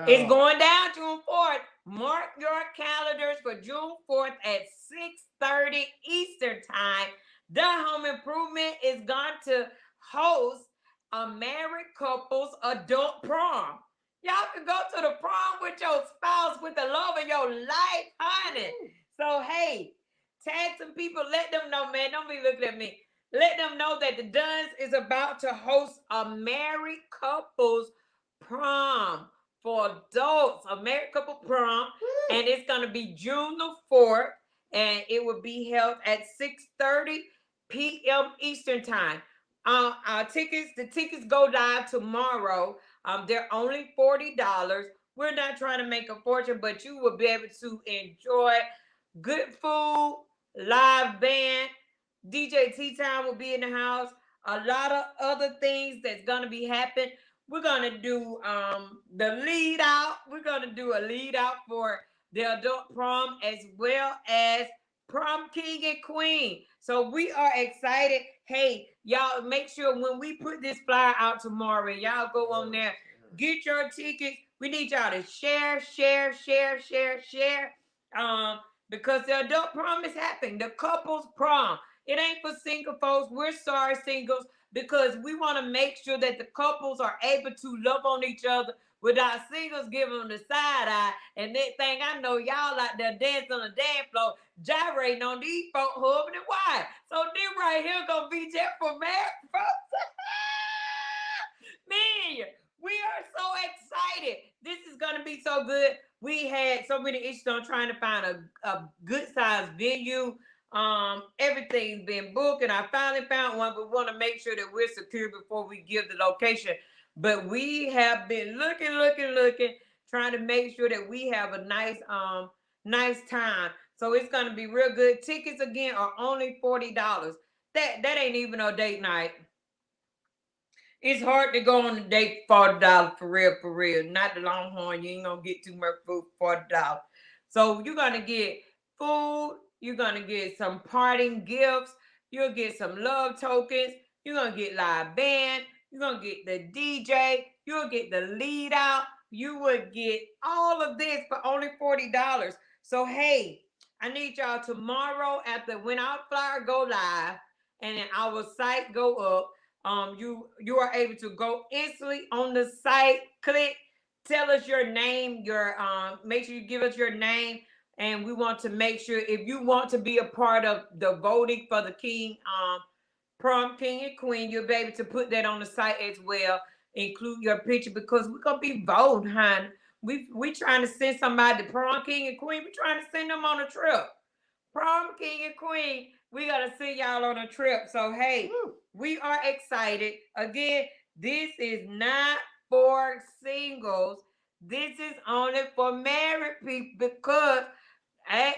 It's going down June 4th. Mark your calendars for June 4th at 6:30 Eastern time. The home improvement is going to host a married couple's adult prom. Y'all can go to the prom with your spouse, with the love of your life, honey. So, hey, tag some people. Let them know, man. Don't be looking at me. Let them know that the Duns is about to host a married couple's prom for adults, a married couple prom. And it's going to be June the 4th. And it will be held at 6:30 p.m. Eastern time. The tickets go live tomorrow. They're only $40. We're not trying to make a fortune, but you will be able to enjoy good food, live band. DJ T Time will be in the house. A lot of other things that's gonna be happening. We're gonna do the lead out. We're gonna do a lead out for the adult prom as well as prom king and queen. So we are excited. Hey, y'all, make sure when we put this flyer out tomorrow, y'all go on there, get your tickets. We need y'all to share, share, share, share, share. Because the adult prom is happening, the couples prom. It ain't for single folks. We're sorry, singles, because we want to make sure that the couples are able to love on each other without singles giving them the side eye. And that thing, I know y'all out there dancing on the dance floor, gyrating on these folks, husband and wife. So this right here gonna be just for married folks. Man, we are so excited. This is gonna be so good. We had so many issues on trying to find a good size venue. Everything's been booked, and I finally found one. But we want to make sure that we're secure before we give the location. But we have been looking, trying to make sure that we have a nice time. So it's gonna be real good. Tickets again are only $40. That ain't even a date night. It's hard to go on a date for $40 for real, for real. Not the Longhorn. You ain't gonna get too much food for $40. So you're gonna get food. You're gonna get some parting gifts. You'll get some love tokens. You're gonna get live band. You're gonna get the DJ. You'll get the lead out. You would get all of this for only $40. So hey, I need y'all tomorrow after when our flyer go live and then our site go up. You are able to go instantly on the site, click, tell us your name, your make sure you give us your name, and we want to make sure if you want to be a part of the voting for the king, prom king and queen, you'll be able to put that on the site as well. Include your picture because we're gonna be voting, honey. We trying to send somebody to prom king and queen. We trying to send them on a trip. Prom king and queen, we gotta send y'all on a trip. So hey, we are excited. Again, this is not for singles. This is only for married people because eh,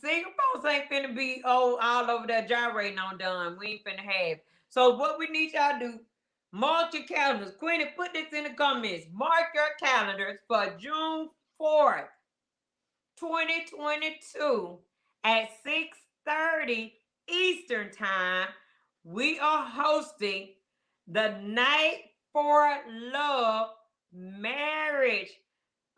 single folks ain't finna be all over that gyrating on done. We ain't finna have. So what we need y'all to do, mark your calendars. Queenie, put this in the comments. Mark your calendars for June 4th. 2022 at 6:30 Eastern Time, we are hosting the Night for Love marriage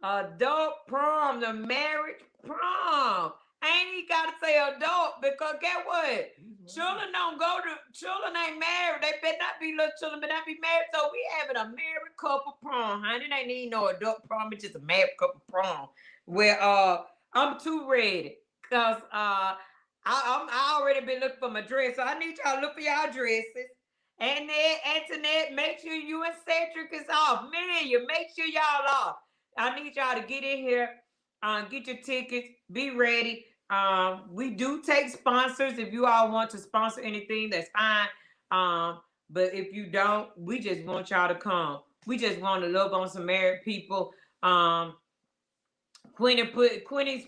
adult prom, the marriage prom. I ain't even gotta say adult because guess what? Children don't go to children ain't married. They better not be little children, but not be married. So we having a married couple prom, honey. It ain't need no adult prom, it's just a married couple prom. Where I'm too ready. Cause I already been looking for my dress. So I need y'all to look for y'all dresses. And then Antoinette, make sure you and Cedric is off. Man, you make sure y'all off. I need y'all to get in here, get your tickets, be ready. We do take sponsors. If you all want to sponsor anything, that's fine. But if you don't, we just want y'all to come. We just want to love on some married people. Queenie's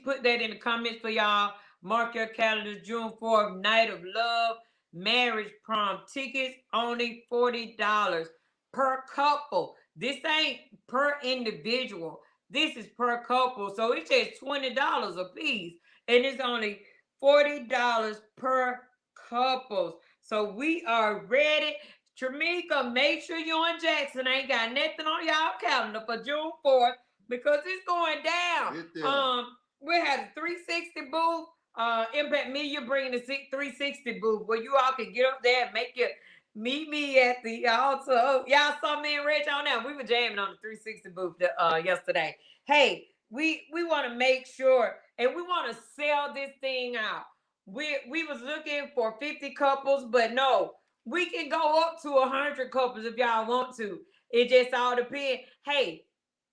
put that in the comments for y'all. Mark your calendars, June 4th, Night of Love, marriage prom. Tickets only $40 per couple. This ain't per individual. This is per couple. So it's just $20 a piece. And it's only $40 per couples. So we are ready. Tramika, make sure you and Jackson ain't got nothing on y'all calendar for June 4th because it's going down. We had a 360 booth. Impact Media bringing the 360 booth where you all can get up there and make your meet me at the altar. Oh, y'all saw me and Rich on there. We were jamming on the 360 booth yesterday. Hey, we want to make sure and we want to sell this thing out. We was looking for 50 couples, but no, we can go up to 100 couples if y'all want to. It just all depends. Hey,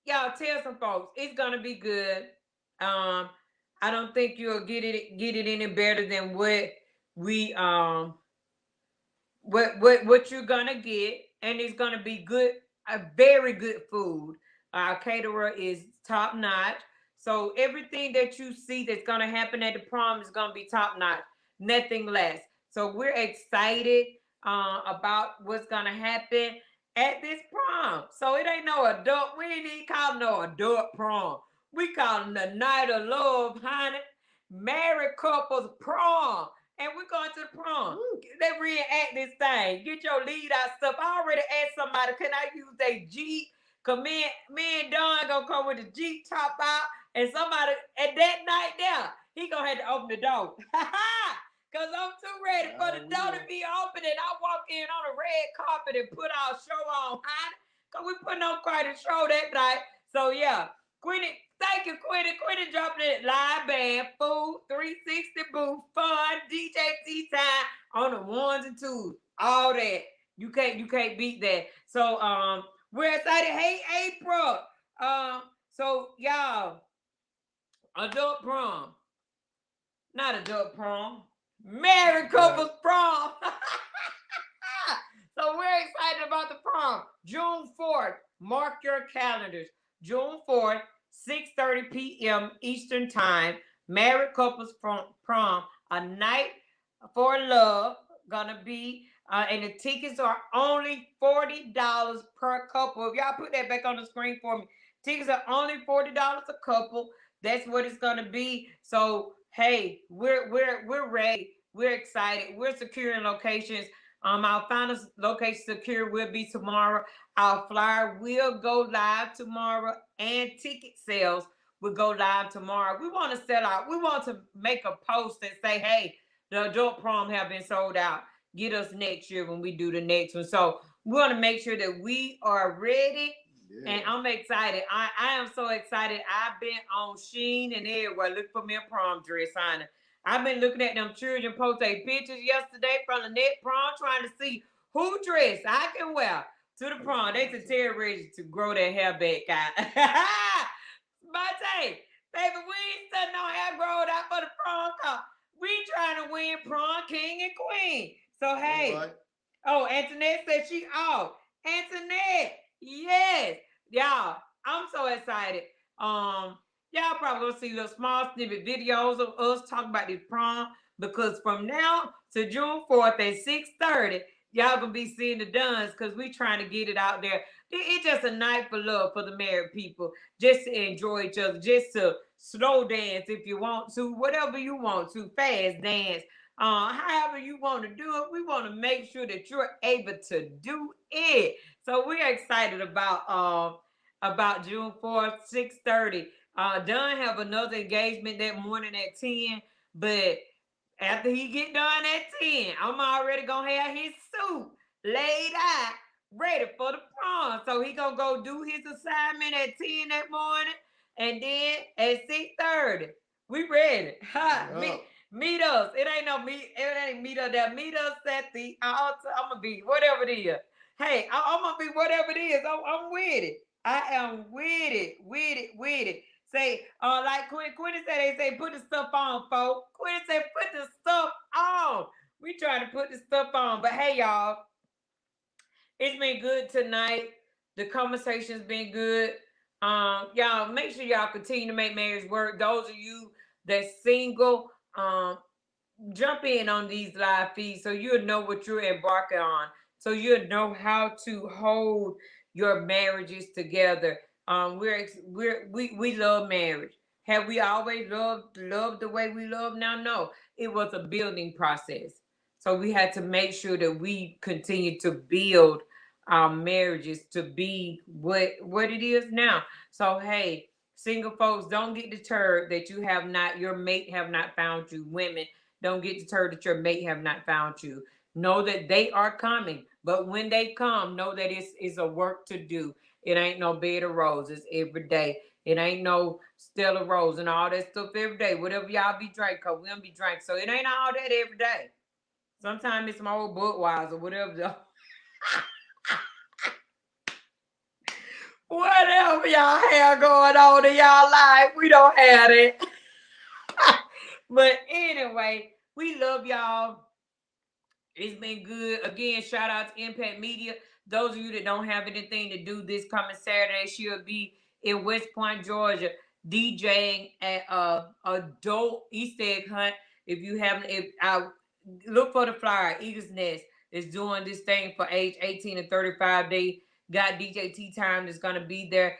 y'all tell some folks it's gonna be good. I don't think you'll get it any better than we what you're gonna get, and it's gonna be good, a very good food. Our caterer is top notch. So everything that you see that's gonna happen at the prom is gonna be top notch, nothing less. So we're excited about what's gonna happen at this prom. So it ain't no adult. We ain't even call it no adult prom. We call it the night of love, honey. Married couples prom. And we're going to the prom. They reenact this thing. Get your lead out stuff. I already asked somebody, can I use their Jeep? Cause me and Don gonna come with the Jeep top out. And somebody at that night there, he gonna have to open the door. Cause I'm too ready for the door to be open and I walk in on a red carpet and put our show on. Cause we putting on quite a show that night. So yeah, Quinny, thank you, Quinny. Quinny dropping it live band, food, 360 booth, fun, DJ T time on the ones and twos. All that. You can't beat that. So we're excited. Hey, April. So y'all, adult prom. Not adult prom. Married couples prom. So we're excited about the prom. June 4th. Mark your calendars. June 4th, 6:30 p.m. Eastern Time. Married couples prom. A night for love. Gonna be, and the tickets are only $40 per couple. If y'all put that back on the screen for me. Tickets are only $40 a couple. That's what it's gonna be. So hey, we're ready. We're excited. We're securing locations. Our final location secure will be tomorrow. Our flyer will go live tomorrow, and ticket sales will go live tomorrow. We want to sell out. We want to make a post and say, "Hey, the adult prom have been sold out. Get us next year when we do the next one." So we want to make sure that we are ready. Yeah. And I'm excited. I am so excited. I've been on Sheen and everywhere. Look for me a prom dress, honey. I've been looking at them children post their pictures yesterday from the net prom, trying to see who dress I can wear to the prom. They to Terry Reggie to grow their hair back out. Mate, baby, we ain't setting no hair growed out for the prom call. We trying to win prom king and queen. So hey. Right. Oh, Antoinette said she off. Antoinette, yes. Y'all, I'm so excited. Y'all probably gonna see little small snippet videos of us talking about this prom, because from now to June 4th at 6:30, y'all gonna be seeing the duns because we trying to get it out there. It's just a night for love for the married people, just to enjoy each other, just to slow dance if you want to, whatever you want to, fast dance. However you want to do it, we want to make sure that you're able to do it. So we're excited about June 4th, 6:30. Dunn have another engagement that morning at 10, but after he get done at 10, I'm already gonna have his suit laid out, ready for the prom. So he gonna go do his assignment at 10 that morning, and then at 6:30, we ready. Meet us. It ain't no meet. It ain't meet us there. Meet us at the altar. I'm gonna be whatever it is. Hey, I'm gonna be whatever it is. I'm with it. I am with it. Say, like Quinny said, they say put the stuff on, folks. Quinny said put the stuff on. We trying to put the stuff on. But hey, y'all, it's been good tonight. The conversation's been good. Y'all make sure y'all continue to make marriage work. Those of you that's single, jump in on these live feeds so you'll know what you're embarking on. So you'll know how to hold your marriages together. We love marriage. Have we always loved the way we love now? No, it was a building process. So we had to make sure that we continue to build our marriages to be what it is now. So hey, Single folks, don't get deterred that your mate have not found you. Women, don't get deterred that your mate have not found you. Know that they are coming, but when they come, know that it's a work to do. It ain't no bed of roses every day. It ain't no Stella Rose and all that stuff every day. Whatever y'all be drinking, cause we don't be drinking. So it ain't all that every day. Sometimes it's some old Budweiser, whatever. Whatever y'all have going on in y'all life, we don't have it. But anyway, we love y'all. It's been good. Again, shout out to Impact Media. Those of you that don't have anything to do this coming Saturday, she'll be in West Point, Georgia, DJing at a dope Easter egg hunt. If you haven't, if I look for the flyer, Eagles Nest is doing this thing for age 18 and 35. They got DJ T Time that's gonna be there.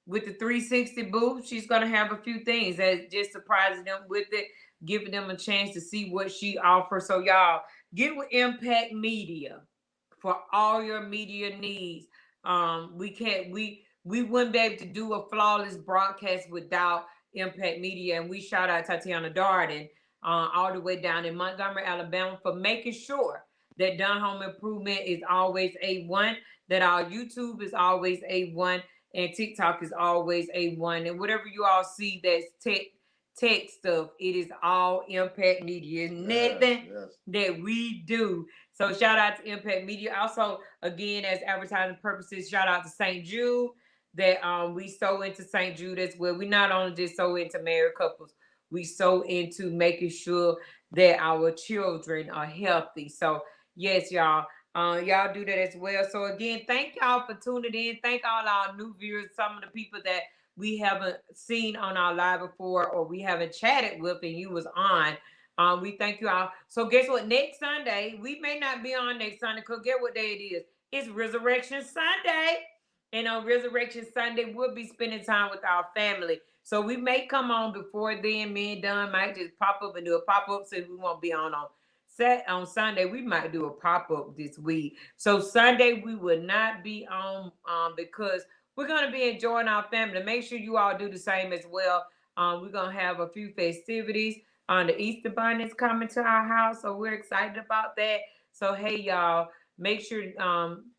With the 360 booth, she's gonna have a few things that just surprises them with it, giving them a chance to see what she offers. So y'all get with Impact Media for all your media needs. We wouldn't be able to do a flawless broadcast without Impact Media, and we shout out Tatiana Darden, all the way down in Montgomery, Alabama, for making sure that Done Home Improvement is always A1, that our YouTube is always A1, and TikTok is always A1. And whatever you all see that's tech stuff, it is all Impact Media. Nothing that we do. So shout out to Impact Media. Also, again, as advertising purposes, shout out to St. Jude, that we sow into St. Jude as well. We not only just sow into married couples, we sow into making sure that our children are healthy. So yes, y'all. Y'all do that as well. So again, thank y'all for tuning in. Thank all our new viewers, some of the people that we haven't seen on our live before or we haven't chatted with and you was on. We thank you all. So guess what? Next Sunday, we may not be on next Sunday because get what day it is. It's Resurrection Sunday. And on Resurrection Sunday, we'll be spending time with our family. So we may come on before then. Me and Don might just pop up and do a pop-up since we won't be on Sunday. We might do a pop-up this week. So Sunday we will not be on because we're gonna be enjoying our family. Make sure you all do the same as well. We're gonna have a few festivities. The Easter Bunny is coming to our house, so we're excited about that. So hey y'all, make sure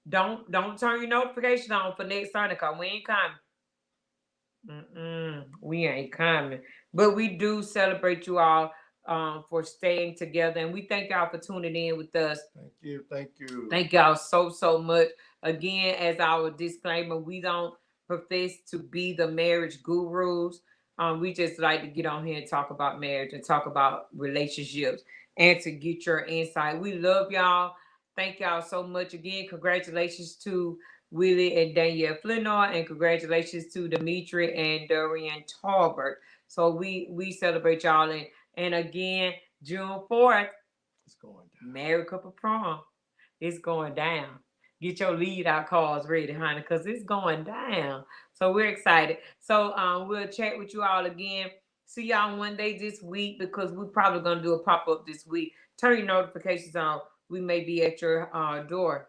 don't turn your notification on for next Sunday because we ain't coming. We ain't coming. But we do celebrate you all for staying together. And we thank y'all for tuning in with us. Thank you. Thank you. Thank y'all so much. Again, as our disclaimer, we don't profess to be the marriage gurus. We just like to get on here and talk about marriage and talk about relationships and to get your insight. We love y'all. Thank y'all so much again. Congratulations to Willie and Danielle Flinor, and congratulations to Dimitri and Dorian Talbert. So we celebrate y'all, and again, June 4th, it's going down. Married Couple Prom. It's going down. Get your lead out cards ready, honey, because it's going down. So we're excited. So we'll chat with you all again. See y'all one day this week because we're probably gonna do a pop-up this week. Turn your notifications on. We may be at your door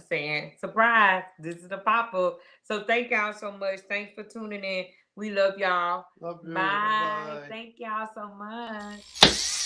saying, surprise, this is the pop-up. So thank y'all so much. Thanks for tuning in. We love y'all. Love you. Bye. Bye-bye. Thank y'all so much.